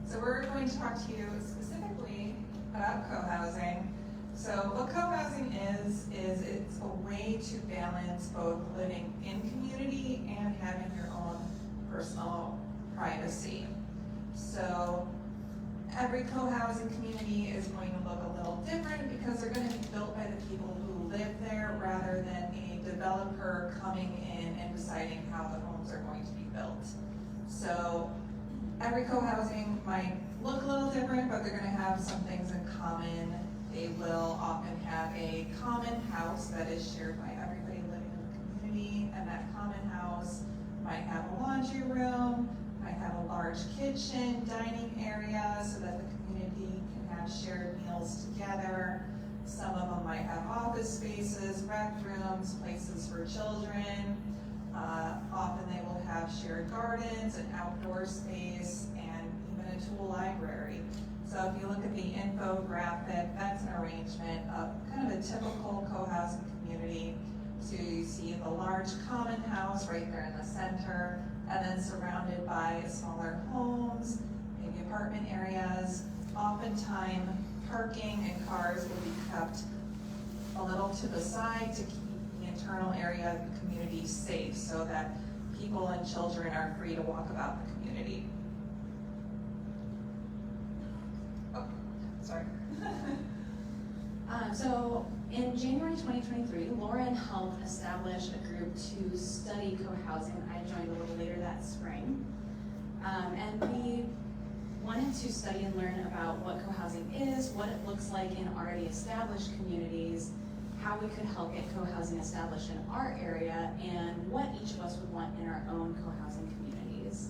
So we're going to talk to you specifically about co-housing. So what co-housing is it's a way to balance both living in community and having your own personal privacy. So every co-housing community is going to look a little different because they're going to be built by the people who live there rather than a developer coming in and deciding how the homes are going to be built. So every co-housing might look a little different, but they're going to have some things in common. They will often have a common house that is shared by everybody living in the community, and that common house might have a laundry room, might have a large kitchen, dining area, so that the community can have shared meals together. Some of them might have office spaces, rec rooms, places for children. Often they will have shared gardens, an outdoor space, and even a tool library. So if you look at the infographic, that's an arrangement of kind of a typical co-housing community. So you see the large common house right there in the center, and then surrounded by smaller homes, maybe apartment areas. Oftentimes, parking and cars will be kept a little to the side to keep the internal area of the community safe so that people and children are free to walk about the community. Oh, sorry. So in January 2023, Lauren helped establish a group to study co-housing. I joined a little later that spring. And we wanted to study and learn about what co-housing is, what it looks like in already established communities, how we could help get co-housing established in our area, and what each of us would want in our own co-housing communities.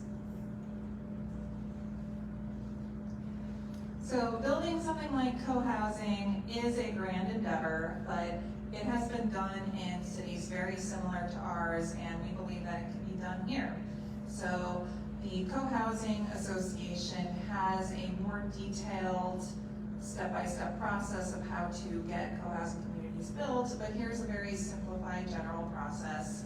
So building something like co-housing is a grand endeavor, but it has been done in cities very similar to ours, and we believe that it can be done here. So the Co-Housing Association has a more detailed step-by-step process of how to get co-housing communities built, but here's a very simplified general process.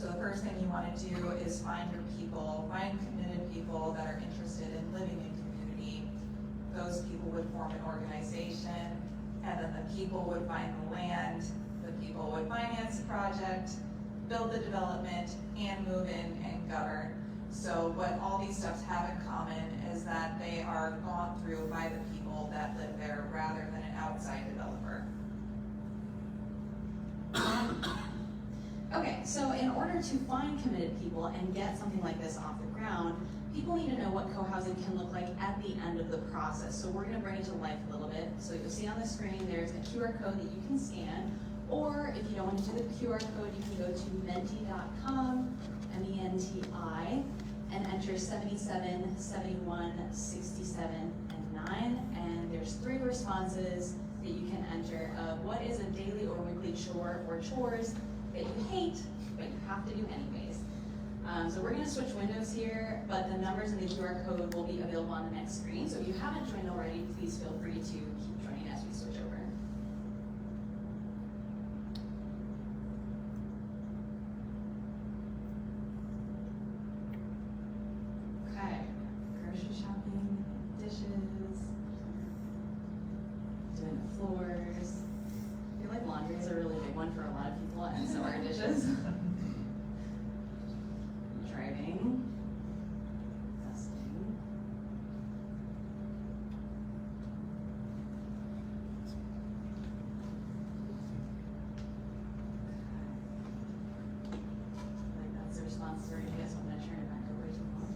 So the first thing you want to do is find your people, find committed people that are interested in living in community. Those people would form an organization, and then the people would find the land, the people would finance the project, build the development, and move in and govern. So what all these steps have in common is that they are gone through by the people that live there rather than an outside developer. Okay, so in order to find committed people and get something like this off the ground, people need to know what co-housing can look like at the end of the process. So we're gonna bring it to life a little bit. So you'll see on the screen, there's a QR code that you can scan, or if you don't want to do the QR code, you can go to menti.com, MENTI, and enter 77, 71, 67, and 9, and there's 3 responses that you can enter of what is a daily or weekly chore or chores that you hate, but you have to do anyways. So we're gonna switch windows here, but the numbers in the QR code will be available on the next screen. So if you haven't joined already, please feel free to keep joining as we switch over. Okay, grocery shopping, dishes, doing the floors. I feel like laundry is a really big one for a lot of people, and so are dishes. Driving, dusting. Like that's the response already, so I'm gonna turn it back over to Mom.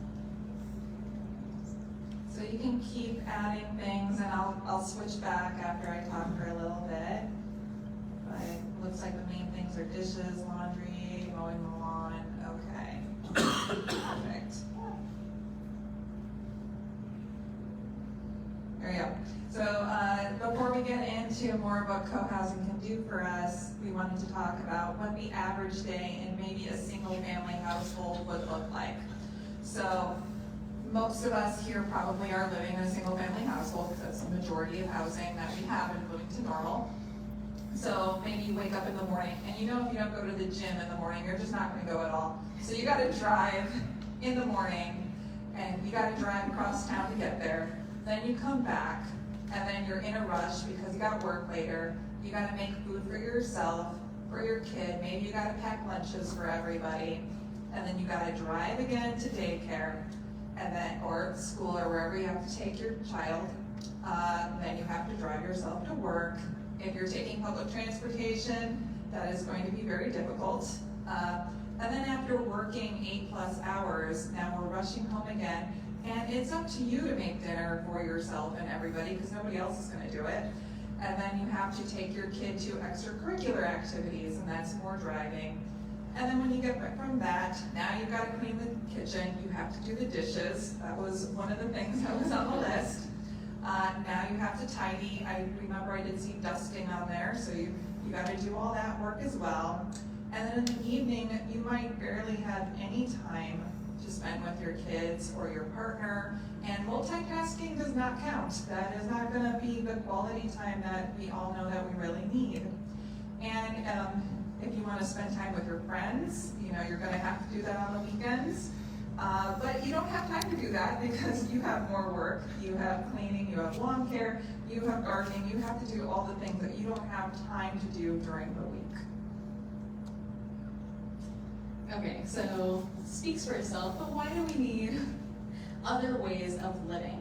So you can keep adding things, and I'll switch back after I talk for a little bit. But it looks like the main things are dishes, laundry, mowing the lawn. Okay. Perfect. There we go. So before we get into more of what co-housing can do for us, we wanted to talk about what the average day in maybe a single family household would look like. So most of us here probably are living in a single family household because that's the majority of housing that we have in Bloomington-Normal. So maybe you wake up in the morning, and you know if you don't go to the gym in the morning, you're just not going to go at all. So you got to drive in the morning, and you got to drive across town to get there. Then you come back, and then you're in a rush because you got work later. You got to make food for yourself, for your kid. Maybe you got to pack lunches for everybody, and then you got to drive again to daycare, and then or school or wherever you have to take your child. Then you have to drive yourself to work. If you're taking public transportation, that is going to be very difficult. And then after working 8+ hours, now we're rushing home again, and it's up to you to make dinner for yourself and everybody because nobody else is going to do it. And then you have to take your kid to extracurricular activities, and that's more driving. And then when you get back from that, now you've got to clean the kitchen, you have to do the dishes. That was one of the things that was on the list. Now you have to tidy. I remember I did see dusting on there, so you got to do all that work as well. And then in the evening, you might barely have any time to spend with your kids or your partner, and multitasking does not count. That is not going to be the quality time that we all know that we really need. And if you want to spend time with your friends, you're going to have to do that on the weekends. But you don't have time to do that because you have more work. You have cleaning, you have lawn care, you have gardening, you have to do all the things that you don't have time to do during the week. Okay, so it speaks for itself, but why do we need other ways of living?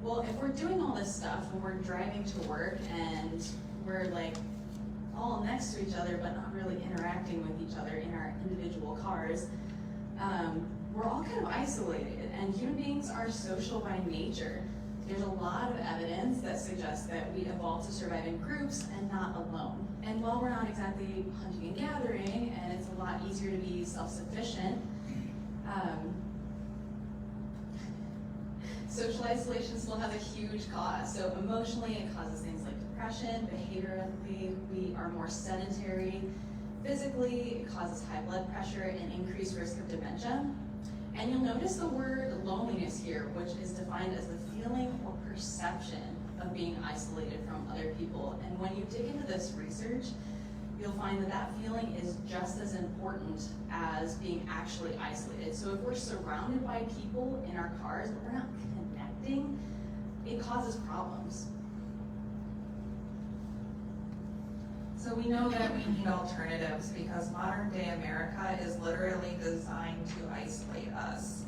Well, if we're doing all this stuff and we're driving to work and we're like all next to each other but not really interacting with each other in our individual cars, we're all kind of isolated, and human beings are social by nature. There's a lot of evidence that suggests that we evolved to survive in groups and not alone. And while we're not exactly hunting and gathering, and it's a lot easier to be self-sufficient, social isolation still has a huge cost. So emotionally, it causes things like depression. Behaviorally, we are more sedentary. Physically, it causes high blood pressure and increased risk of dementia. And you'll notice the word loneliness here, which is defined as the feeling or perception of being isolated from other people. And when you dig into this research, you'll find that that feeling is just as important as being actually isolated. So if we're surrounded by people in our cars, but we're not connecting, it causes problems. So we know that we need alternatives because modern day America is literally designed to isolate us.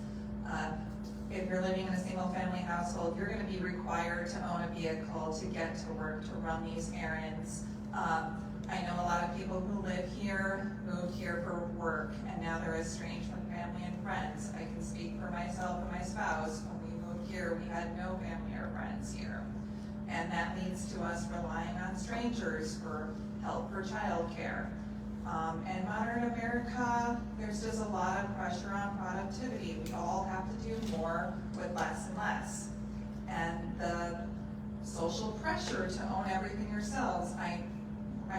If you're living in a single family household, you're gonna be required to own a vehicle to get to work, to run these errands. I know a lot of people who live here, moved here for work, and now they're estranged from family and friends. I can speak for myself and my spouse. When we moved here, we had no family or friends here. And that leads to us relying on strangers for help for childcare. In modern America, there's just a lot of pressure on productivity. We all have to do more with less and less. And the social pressure to own everything yourselves, I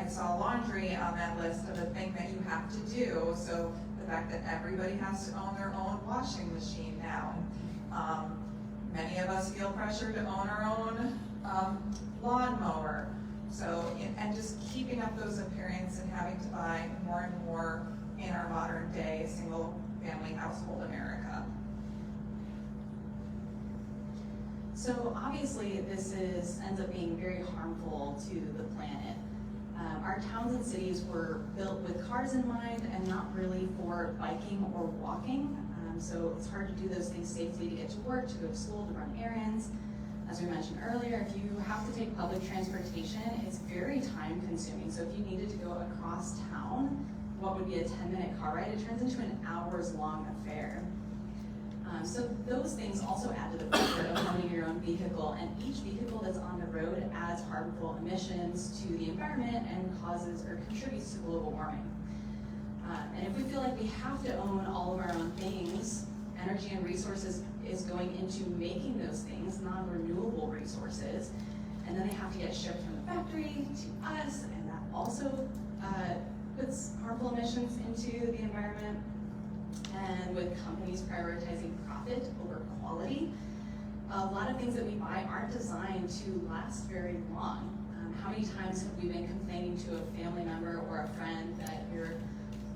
saw laundry on that list of a thing that you have to do. So the fact that everybody has to own their own washing machine now. Many of us feel pressure to own our own lawnmower. So, and just keeping up those appearances and having to buy more and more in our modern day single family household America. So obviously this ends up being very harmful to the planet. Our towns and cities were built with cars in mind and not really for biking or walking. So it's hard to do those things safely to get to work, to go to school, to run errands. As we mentioned earlier, if you have to take public transportation, it's very time consuming. So if you needed to go across town, what would be a 10-minute car ride, it turns into an hours-long affair. So those things also add to the pressure of owning your own vehicle, and each vehicle that's on the road adds harmful emissions to the environment and causes or contributes to global warming. And if we feel like we have to own all of our own things, energy and resources is going into making those things non-renewable resources, and then they have to get shipped from the factory to us, and that also puts harmful emissions into the environment. And with companies prioritizing profit over quality, a lot of things that we buy aren't designed to last very long. How many times have we been complaining to a family member or a friend that your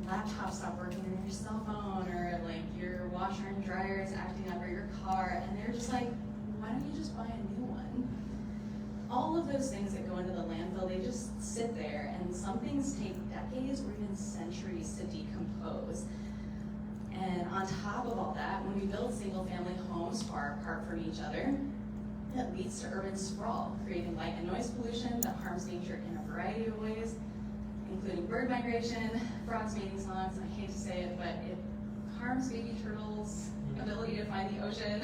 laptop stopped working or your cell phone or like your washer and dryer is acting up or your car, and they're just like, why don't you just buy a new one? All of those things that go into the landfill, they just sit there, and some things take decades or even centuries to decompose. And on top of all that, when we build single-family homes far apart from each other, it leads to urban sprawl, creating light and noise pollution that harms nature in a variety of ways, including bird migration, frogs mating songs. I hate to say it, but it harms baby turtles' ability to find the ocean.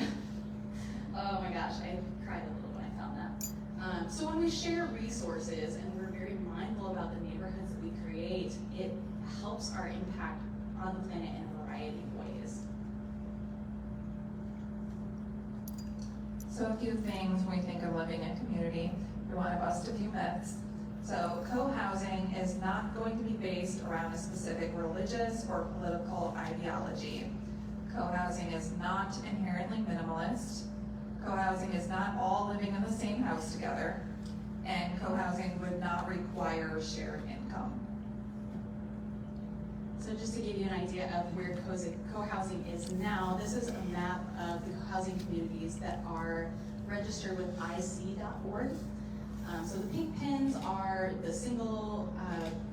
Oh my gosh, I cried a little when I found that. So when we share resources and we're very mindful about the neighborhoods that we create, it helps our impact on the planet in a variety of ways. So a few things when we think of living in community. We want to bust a few myths. So co-housing is not going to be based around a specific religious or political ideology. Co-housing is not inherently minimalist. Co-housing is not all living in the same house together. And co-housing would not require shared income. So just to give you an idea of where co-housing is now, this is a map of the co-housing communities that are registered with IC.org. So the pink pins are the single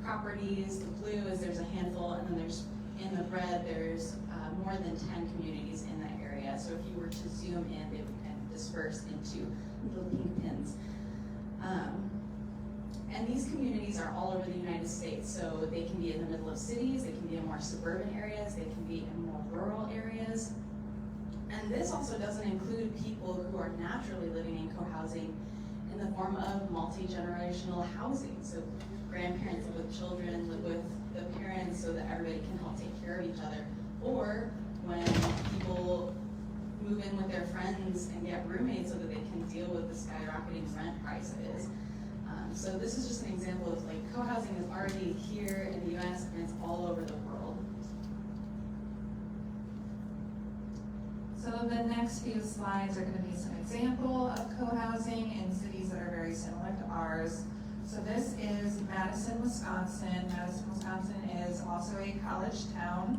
properties, the blue is there's a handful, and then there's, in the red, there's more than 10 communities in that area. So if you were to zoom in, they would kind of disperse into the pink pins. And these communities are all over the United States, so they can be in the middle of cities, they can be in more suburban areas, they can be in more rural areas. And this also doesn't include people who are naturally living in co-housing in the form of multi-generational housing. So grandparents live with children, live with the parents so that everybody can help take care of each other. Or when people move in with their friends and get roommates so that they can deal with the skyrocketing rent prices. So this is just an example of like co-housing is already here in the US and it's all over the world. So the next few slides are going to be some example of co-housing in cities that are very similar to ours. So this is Madison, Wisconsin. Madison, Wisconsin is also a college town.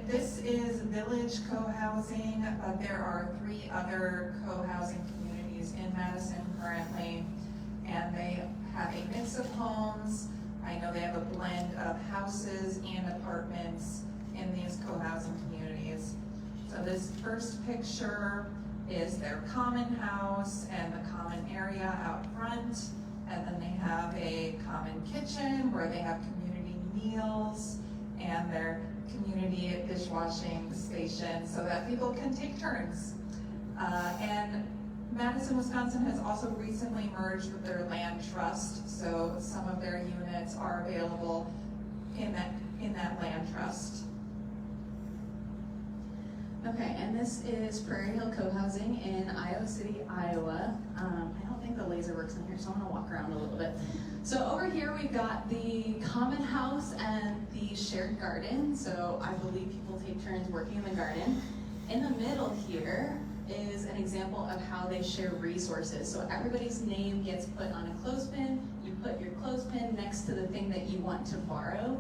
This is Village Co-Housing, but there are 3 other co-housing communities in Madison currently, and they have a mix of homes. I know they have a blend of houses and apartments in these co-housing communities. So this first picture is their common house and the common area out front, and then they have a common kitchen where they have community meals and their community dishwashing station so that people can take turns. And Madison, Wisconsin has also recently merged with their land trust, so some of their units are available in that land trust. Okay, and this is Prairie Hill Co-Housing in Iowa City, Iowa. I don't think the laser works in here, so I'm gonna walk around a little bit. So over here we've got the common house and the shared garden. So I believe people take turns working in the garden. In the middle here is an example of how they share resources. So everybody's name gets put on a clothespin. You put your clothespin next to the thing that you want to borrow.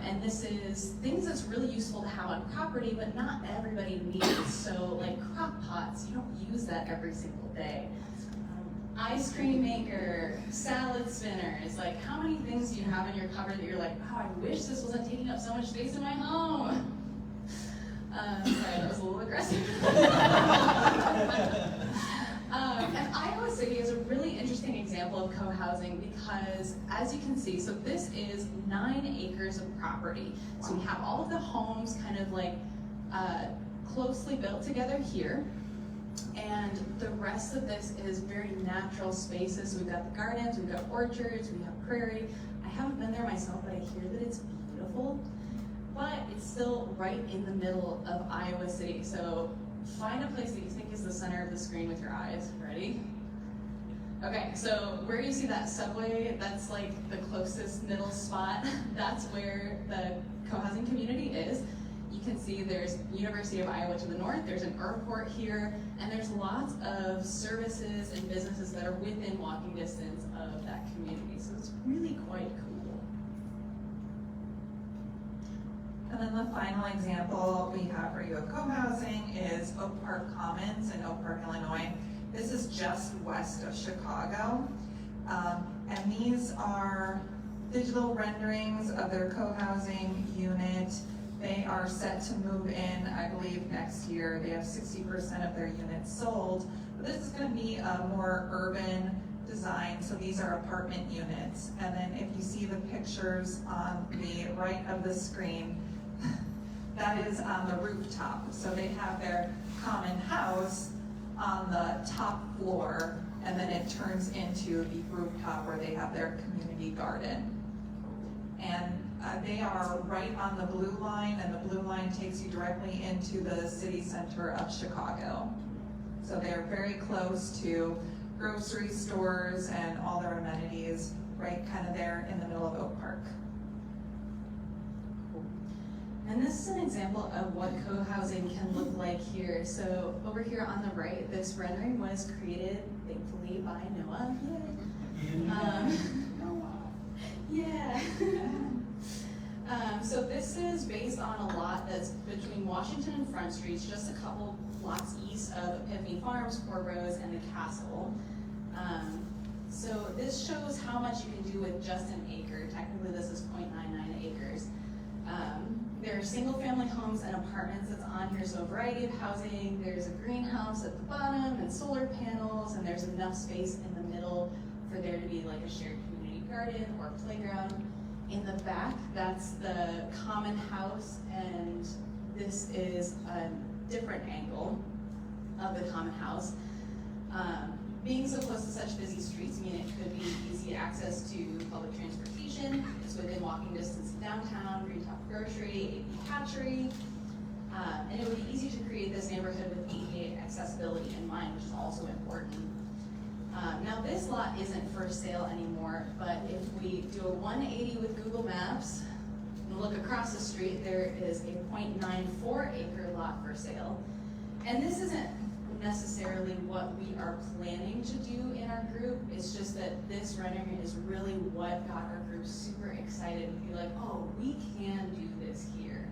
And this is things that's really useful to have on property, but not everybody needs. So like crock pots, you don't use that every single day. Ice cream maker, salad spinners, like how many things do you have in your cupboard that you're like, oh, I wish this wasn't taking up so much space in my home? Sorry, that was a little aggressive. And Iowa City is a really interesting example of co-housing because, as you can see, so this is 9 acres of property. So we have all of the homes kind of like closely built together here. And the rest of this is very natural spaces. So we've got the gardens, we've got orchards, we have prairie. I haven't been there myself, but I hear that it's beautiful. But it's still right in the middle of Iowa City. So find a place that you think is the center of the screen with your eyes. Ready? Okay, so where you see that subway, that's like the closest middle spot. That's where the co-housing community is. You can see there's University of Iowa to the north, there's an airport here, and there's lots of services and businesses that are within walking distance of that community. So it's really quite cool. And then the final example we have for you of co-housing is Oak Park Commons in Oak Park, Illinois. This is just west of Chicago. And these are digital renderings of their co-housing unit. They are set to move in, I believe, next year. They have 60% of their units sold. But this is going to be a more urban design, so these are apartment units. And then if you see the pictures on the right of the screen, that is on the rooftop. So they have their common house on the top floor, and then it turns into the rooftop where they have their community garden. And they are right on the blue line, and the blue line takes you directly into the city center of Chicago. So they're very close to grocery stores and all their amenities, right kind of there in the middle of Oak Park. And this is an example of what co-housing can look like here. So over here on the right, this rendering was created, thankfully, by Noah. Yeah. So this is based on a lot that's between Washington and Front Streets, just a couple blocks east of Epiphany Farms, Corbros, and the Castle. So this shows how much you can do with just an acre. Technically, this is 0.99 acres. There are single-family homes and apartments that's on here, so a variety of housing. There's a greenhouse at the bottom and solar panels, and there's enough space in the middle for there to be like a shared community garden or playground. In the back, that's the common house, and this is a different angle of the common house. Being so close to such busy streets, I mean, it could be easy access to public transportation. It's within walking distance of downtown, Green-Top Grocery, AP Hatchery, and it would be easy to create this neighborhood with ADA accessibility in mind, which is also important. Now this lot isn't for sale anymore, but if we do a 180 with Google Maps and look across the street, there is a 0.94 acre lot for sale. And this isn't necessarily what we are planning to do in our group. It's just that this rendering is really what got our group super excited and be like, oh, we can do this here.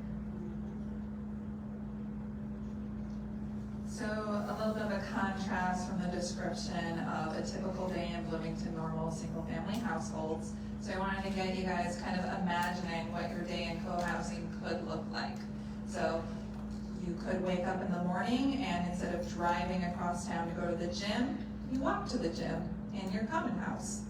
So a little bit of a contrast from the description of a typical day in Bloomington-Normal single-family households. So I wanted to get you guys kind of imagining what your day in co-housing could look like. So you could wake up in the morning and instead of driving across town to go to the gym, you walk to the gym in your common house.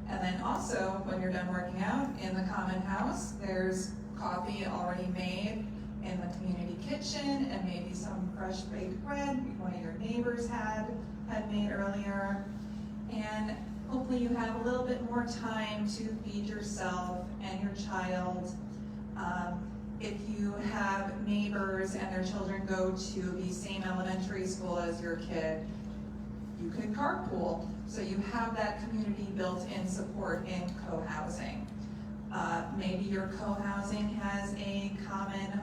And then also, when you're done working out in the common house, there's coffee already made in the community kitchen and maybe some fresh baked bread one of your neighbors had made earlier. And hopefully you have a little bit more time to feed yourself and your child. If you have neighbors and their children go to the same elementary school as your kid, you can carpool. So you have that community built-in support in co-housing. Maybe your co-housing has a common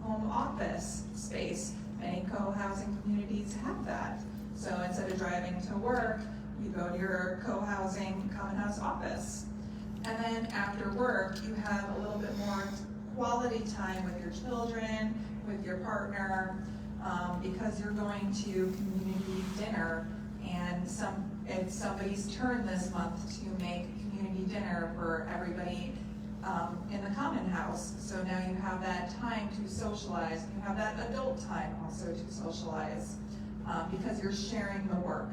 home office space. Many co-housing communities have that. So instead of driving to work, you go to your co-housing common house office. And then after work, you have a little bit more quality time with your children, with your partner, because you're going to community dinner, and it's somebody's turn this month to make community dinner for everybody in the common house. So now you have that time to socialize. You have that adult time also to socialize because you're sharing the work.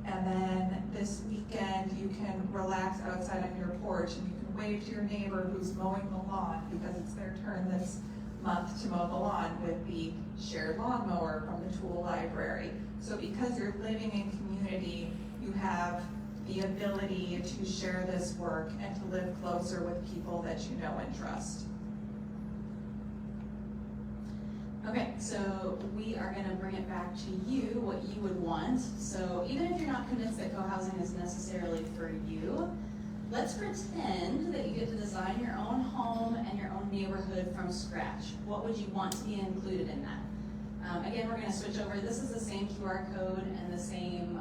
And then this weekend you can relax outside on your porch and you can wave to your neighbor who's mowing the lawn because it's their turn this month to mow the lawn with the shared lawnmower from the tool library. So because you're living in community, you have the ability to share this work and to live closer with people that you know and trust. Okay, so we are gonna bring it back to you, what you would want. So even if you're not convinced that co-housing is necessarily for you, let's pretend that you get to design your own home and your own neighborhood from scratch. What would you want to be included in that? Again, we're gonna switch over. This is the same QR code and the same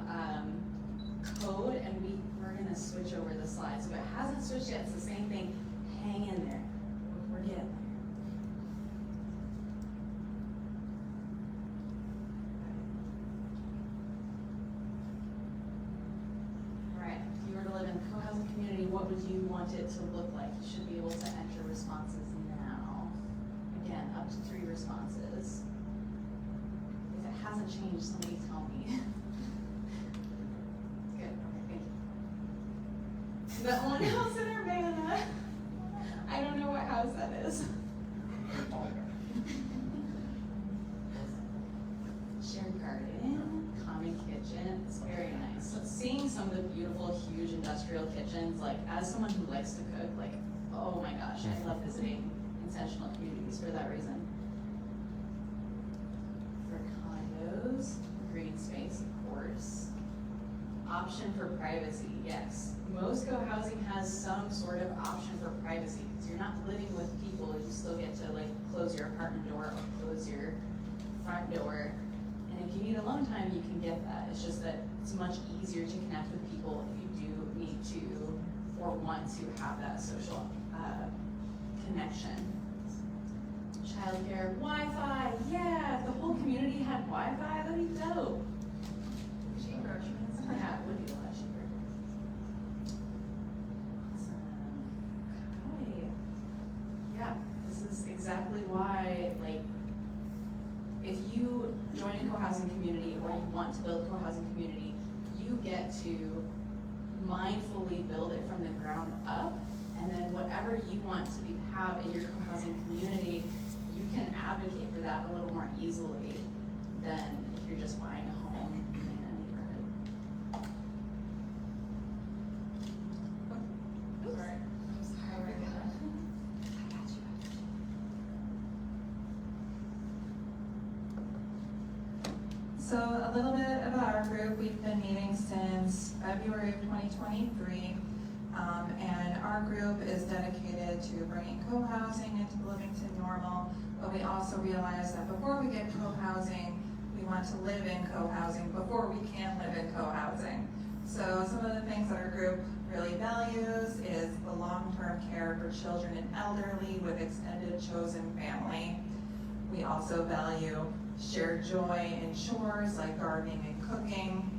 code, and we're gonna switch over the slides. So if it hasn't switched yet, it's the same thing. Hang in there. We're getting there. What would you want it to look like? You should be able to enter responses now. Again, up to 3 responses. If it hasn't changed, somebody tell me. Good, okay, thank you. That one house in Urbana. I don't know what house that is. Shared garden, common kitchen, it's very nice. So seeing some of the beautiful, huge industrial kitchens, like as someone who likes to cook, like, oh my gosh, I love visiting intentional communities for that reason. For condos, green space, of course. Option for privacy, yes. Most co-housing has some sort of option for privacy, because you're not living with people, you still get to like close your apartment door or close your front door. And if you need alone time, you can get that. It's just that it's much easier to connect with people if you do need to or want to have that social connection. Childcare, Wi-Fi, yeah, if the whole community had Wi-Fi, that'd be dope. Cheaper. Yeah, it would be a lot cheaper. Awesome. Okay. Yeah, this is exactly why, like, if you join a co-housing community or you want to build a co-housing community, you get to mindfully build it from the ground up, and then whatever you want to have in your co-housing community, you can advocate for that a little more easily than if you're just buying a home in a neighborhood. Sorry. So a little bit about our group. We've been meeting since February of 2023, and our group is dedicated to bringing co-housing into Bloomington-Normal, but we also realize that before we get co-housing, we we want to live in co-housing before we can live in co-housing. So some of the things that our group really values is the long-term care for children and elderly with extended chosen family. We also value shared joy in chores like gardening and cooking,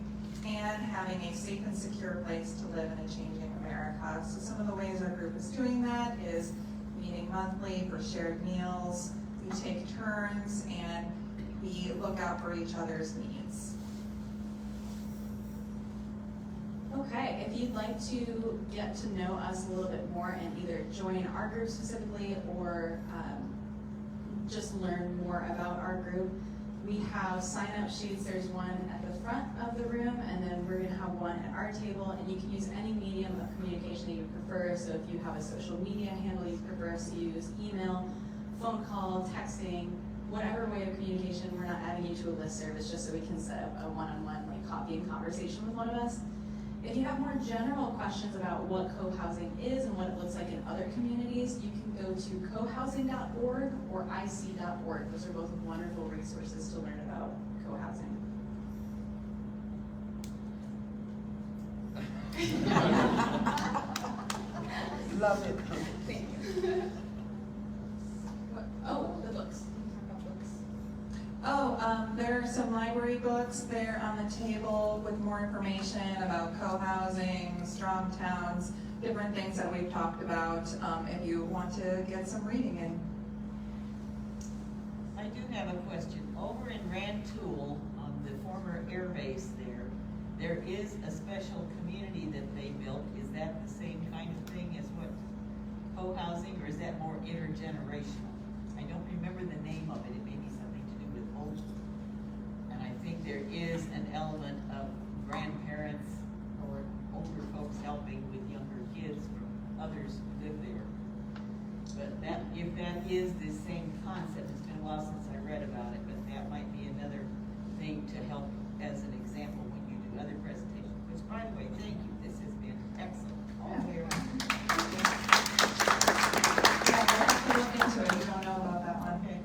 and having a safe and secure place to live in a changing America. So some of the ways our group is doing that is meeting monthly for shared meals, we take turns, and we look out for each other's needs. Okay, if you'd like to get to know us a little bit more and either join our group specifically or just learn more about our group, we have sign-up sheets. There's one at the front of the room, and then we're gonna have one at our table, and you can use any medium of communication that you prefer. So if you have a social media handle you prefer us to use, email, phone call, texting, whatever way of communication. We're not adding you to a listserv, it's just so we can set up a one-on-one like coffee and conversation with one of us. If you have more general questions about what co-housing is and what it looks like in other communities, you can go to cohousing.org or ic.org. Those are both wonderful resources to learn about co-housing. Love it. Thank you. Oh, the books. There are some library books there on the table with more information about co-housing, strong towns, different things that we've talked about, if you want to get some reading in. I do have a question. Over in Rantoul, on the former air base there is a special community that they built. Is that the same kind of thing as what co-housing, or is that more intergenerational? I don't remember the name of it. It may be something to do with old. And I think there is an element of grandparents or older folks helping with younger kids from others who live there. But that, if that is the same concept, it's been a while since I read about it, but that might be another thing to help as an example when you do other presentations. Which, by the way, thank you. This has been excellent all the way around. Yeah, we'll have to look into it. We don't know about that one. Okay.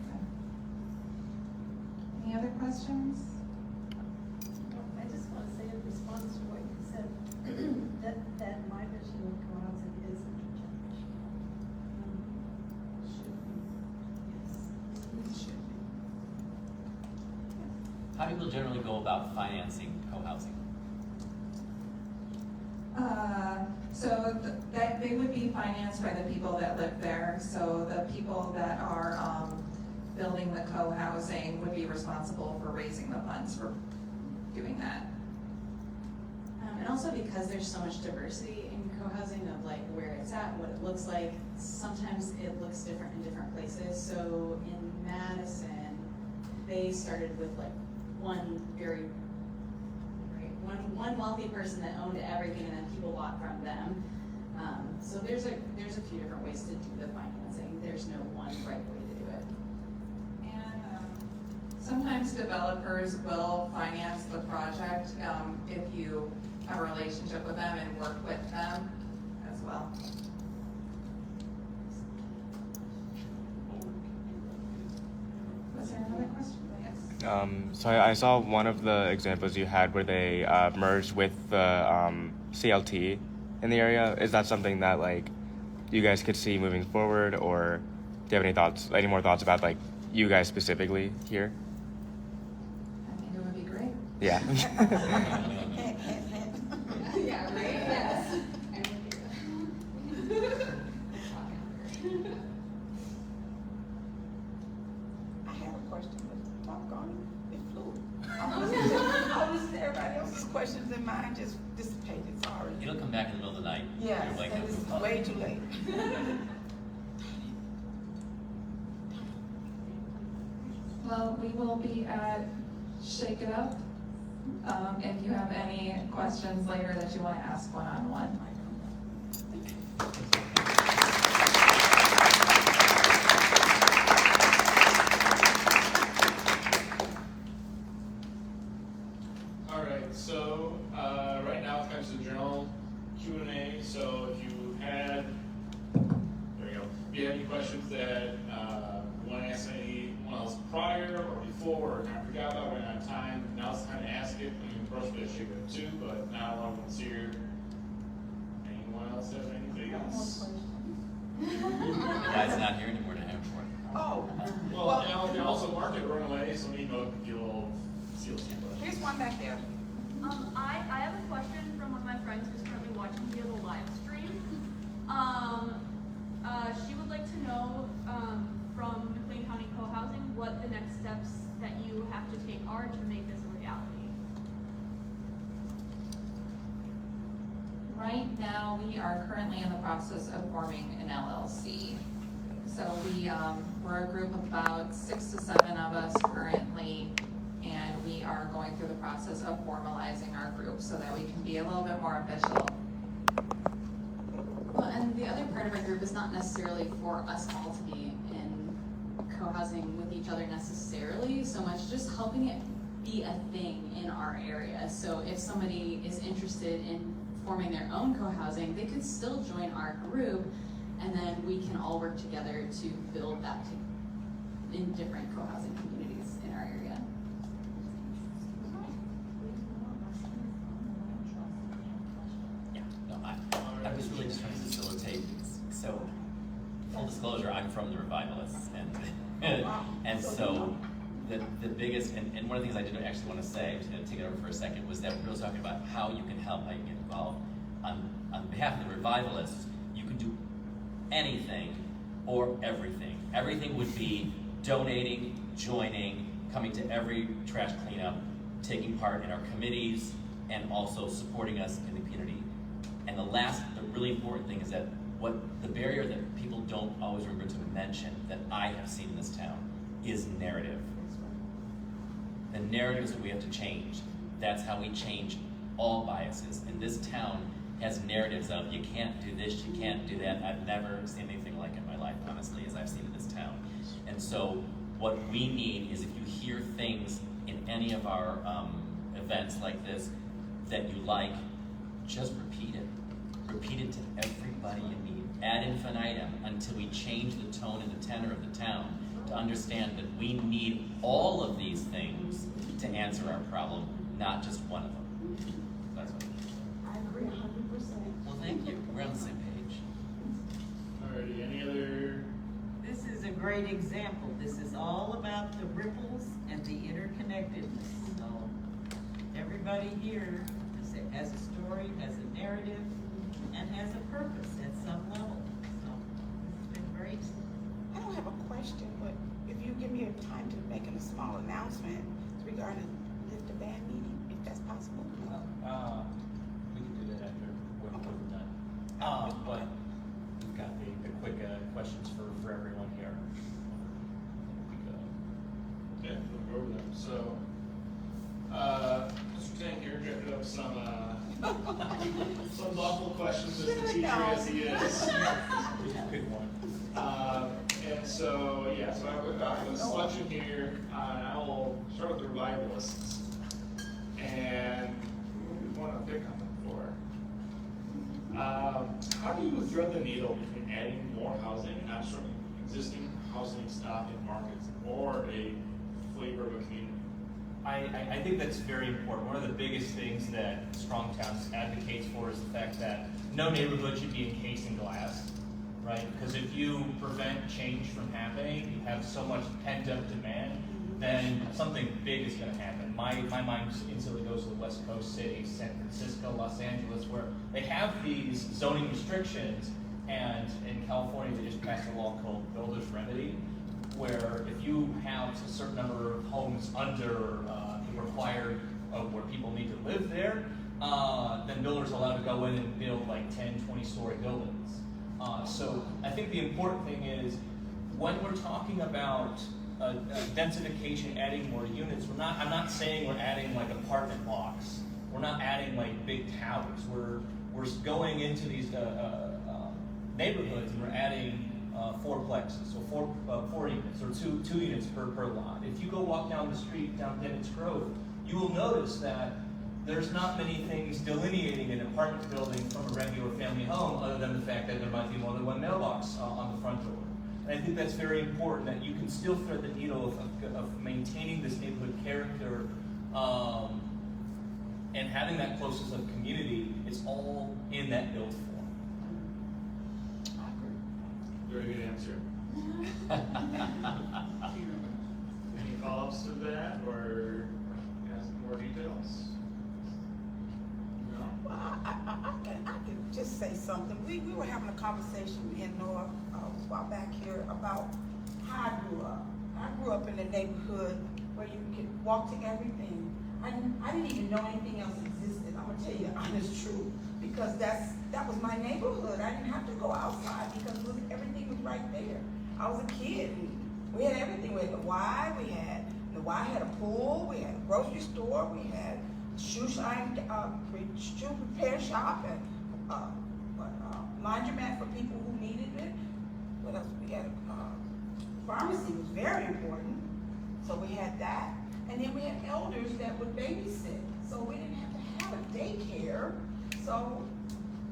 Any other questions? I just want to say in response to what you said, that my vision of co-housing is intergenerational. Should be. Yes. It should be. How do people generally go about financing co-housing? So that they would be financed by the people that live there. So the people that are building the co-housing would be responsible for raising the funds for doing that. And also because there's so much diversity in co-housing of like where it's at, what it looks like, sometimes it looks different in different places. So in Madison, they started with like one wealthy person that owned everything, and then people bought from them. So there's a few different ways to do the financing. There's no one right way to do it. And sometimes developers will finance the project if you have a relationship with them and work with them as well. Was there another question? Yes. So I saw one of the examples you had where they merged with the CLT in the area. Is that something that like you guys could see moving forward, or do you have any more thoughts about like you guys specifically here? I think it would be great. Yeah. Yeah, right? Yes. I have a question, but doggone it, it flew. I was everybody else's questions and mine just dissipated, sorry. It'll come back in the middle of the night. Yes, You're like, and it's way too late. Well, we will be at Shake It Up. If you have any questions later that you want to ask one-on-one. All right, so right now it's kind of just a general Q&A. So if you had, there we go. If you have any questions that you want to ask anyone else, prior or before, or kind of forgot about, ran out of time. Now's the time to ask it. I mean, brush bit shape it too, but now everyone's here. Anyone else have anything else? Guy's not here anymore to have for it. Oh. Well, now also market run away, so we know you'll seal some. Here's one back there. I have a question from one of my friends who's currently watching via the live stream. She would like to know from McLean County Cohousing what the next steps that you have to take are to make this a reality. Right now, we are currently in the process of forming an LLC. So we're a group of about 6 to 7 of us currently, and we are going through the process of formalizing our group so that we can be a little bit more official. Well, and the other part of our group is not necessarily for us all to be in co-housing with each other necessarily, so much just helping it be a thing in our area. So if somebody is interested in forming their own co-housing, they could still join our group, and then we can all work together to build that in different co-housing communities in our area. Yeah, no, I was really just trying to facilitate. So, full disclosure, I'm from the Revivalists, and so the biggest, and one of the things I did actually want to say, I'm just going to take it over for a second, was that we were talking about how you can help, how you can get involved. On behalf of the Revivalists, you can do anything or everything. Everything would be donating, joining, coming to every trash cleanup, taking part in our committees, and also supporting us in the community. And the really important thing is that what the barrier that people don't always remember to mention that I have seen in this town is narrative. The narratives that we have to change. That's how we change all biases. And this town has narratives of you can't do this, you can't do that. I've never seen anything like it in my life, honestly, as I've seen in this town. And so what we need is if you hear things in any of our events like this that you like, just repeat it. Repeat it to everybody you meet, ad infinitum, until we change the tone and the tenor of the town to understand that we need all of these things to answer our problem, not just one of them. That's what I agree 100%. Well, thank you. We're on the same page. Alrighty, any other? This is a great example. This is all about the ripples and the interconnectedness. So everybody here has a story, has a narrative, and has a purpose at some level. So it's been great. I don't have a question, but if you give me a time to make a small announcement regarding the band meeting, if that's possible. We can do that after we're done. But we've got the quick questions for everyone here. Yeah, we'll go over them. So, Mr. Tang here drafted up some thoughtful questions as the teacher as he is. Good one. And so, yeah, so I have a selection here. I'll start with the Revivalists. And we want to pick on them for. How do you thread the needle between adding more housing and not from existing housing stock in markets or a flavor of a community? I think that's very important. One of the biggest things that Strong Towns advocates for is the fact that no neighborhood should be encased in glass, right? Because if you prevent change from happening, you have so much pent-up demand, then something big is going to happen. My mind instantly goes to the West Coast cities, San Francisco, Los Angeles, where they have these zoning restrictions, and in California they just passed a law called Builder's Remedy, where if you have a certain number of homes under required where people need to live there, then builders are allowed to go in and build like 10, 20-story buildings. So I think the important thing is when we're talking about densification, adding more units, I'm not saying we're adding like apartment blocks. We're not adding like big towers. We're going into these neighborhoods and we're adding fourplexes, so four units, or two units per lot. If you go walk down the street down Dennett's Grove, you will notice that there's not many things delineating an apartment building from a regular family home other than the fact that there might be more than one mailbox on the front door. And I think that's very important, that you can still thread the needle of maintaining this neighborhood character and having that closeness of community. It's all in that built form. Very good answer. Any follow-ups to that, or ask more details? No? Well, I can just say something. We were having a conversation in North a while back here about how I grew up. I grew up in a neighborhood where you could walk to everything. I didn't even know anything else existed. I'm gonna tell you the honest truth, because that was my neighborhood. I didn't have to go outside because everything was right there. I was a kid and we had everything. We had the Y, the Y had a pool, we had a grocery store, we had shoe repair shop, and laundromat for people who needed it. What else? We had pharmacy was very important, so we had that. And then we had elders that would babysit, so we didn't have to have a daycare. So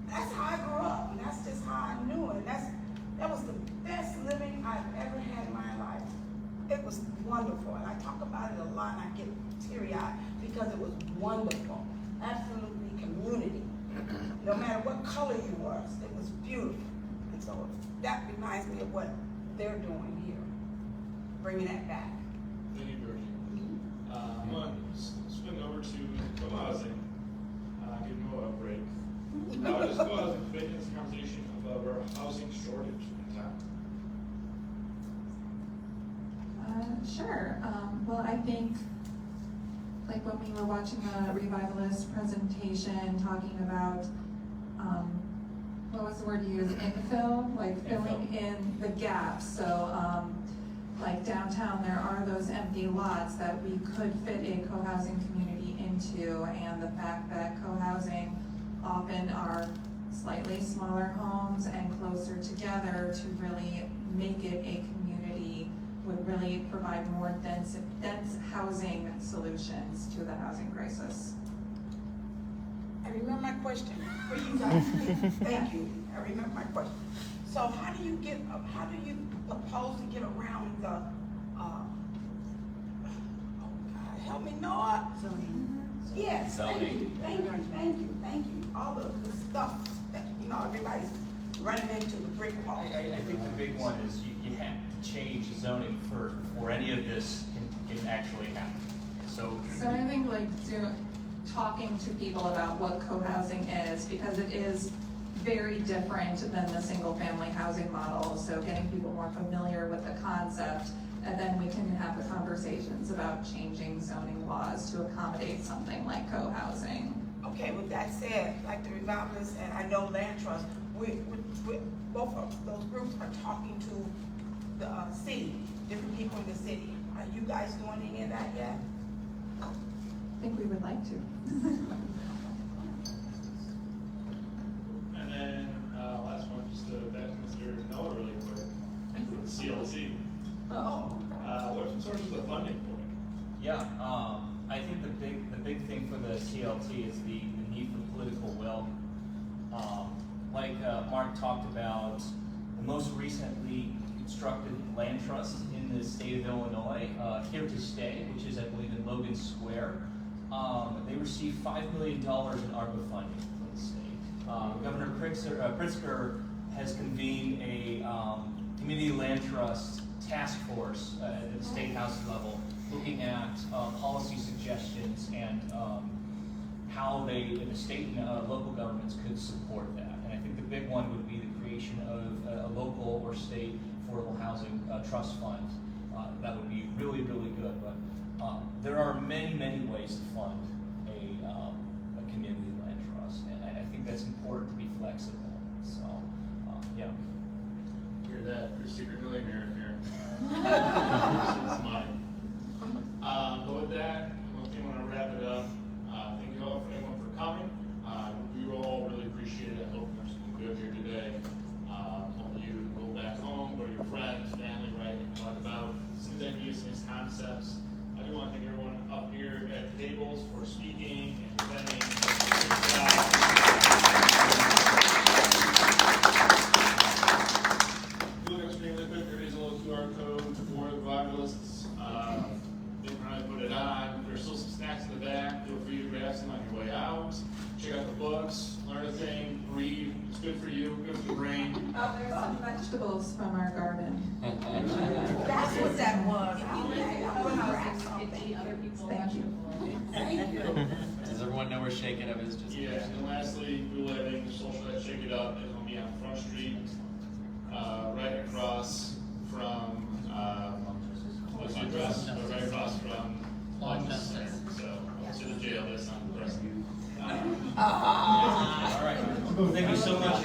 that's how I grew up, and that's just how I knew it. That was the best living I've ever had in my life. It was wonderful, and I talk about it a lot, and I get teary-eyed because it was wonderful. Absolutely community. No matter what color you was, it was beautiful. And so that reminds me of what they're doing here, bringing that back. Thank you, Georgie. I'm going to swing over to Cohousing, give Noah a break. Just Cohousing, making this conversation about our housing shortage in town. Sure. Well, I think, like when we were watching the Revivalist presentation talking about, what was the word you used, infill, like filling in the gaps. So, like downtown, there are those empty lots that we could fit a co-housing community into, and the fact that co-housing often are slightly smaller homes and closer together to really make it a community would really provide more dense housing solutions to the housing crisis. I remember my question for you guys. Thank you. I remember my question. So how do you propose to get around the, oh God, help me, Noah. Zoning. Yes, Zoning. Thank you. All the stuff that, everybody's running into the brick wall. I think the big one is you have to change zoning first before any of this can actually happen. So I think talking to people about what co-housing is, because it is very different than the single family housing model. So getting people more familiar with the concept, and then we can have the conversations about changing zoning laws to accommodate something like co-housing. Okay, with that said, like the Revivalists and I know Land Trust, we both of those groups are talking to the city, different people in the city. Are you guys doing any of that yet? I think we would like to. And then last one, just back to Mr. Noah really quick, for the CLT. What are some sources of funding for it? yeah, I think the big thing for the CLT is the need for political will. Like Mark talked about, the most recently constructed land trust in the state of Illinois, Here to Stay, which is I believe in Logan Square. They received $5 million in ARPA funding from the state. Governor Pritzker has convened a community land trust task force at the state house level, looking at policy suggestions and how the state and local governments could support that. And I think the big one would be the creation of a local or state affordable housing trust fund. That would be really, really good. But there are many, many ways to fund a community land trust, and I think that's important to be flexible. So, yeah. Hear that? You're a secret millionaire in here. It's money. But with that, I want to wrap it up. Thank you all for everyone for coming. We all really appreciate it. I hope there's something good here today. Hope you go back home, go to your friends, family, right, and talk about some ideas and concepts. I do want to thank everyone up here at the tables for speaking and presenting. If you look at the screen really quick, there is that. Feel free to grab some on your way out. Check out the books, learn a thing, read. It's good for you, good for the brain. Oh, there's some vegetables from our garden. That's what that was. Thank you. Thank you. Does everyone know where Shake It Up is? Just Yeah, and then lastly, Blue Living, the social that Shake It Up is gonna be on Front Street, right across from, what's the address? Right across from Lunch Center, so, to the jail that's on the present. All right. Thank you so much.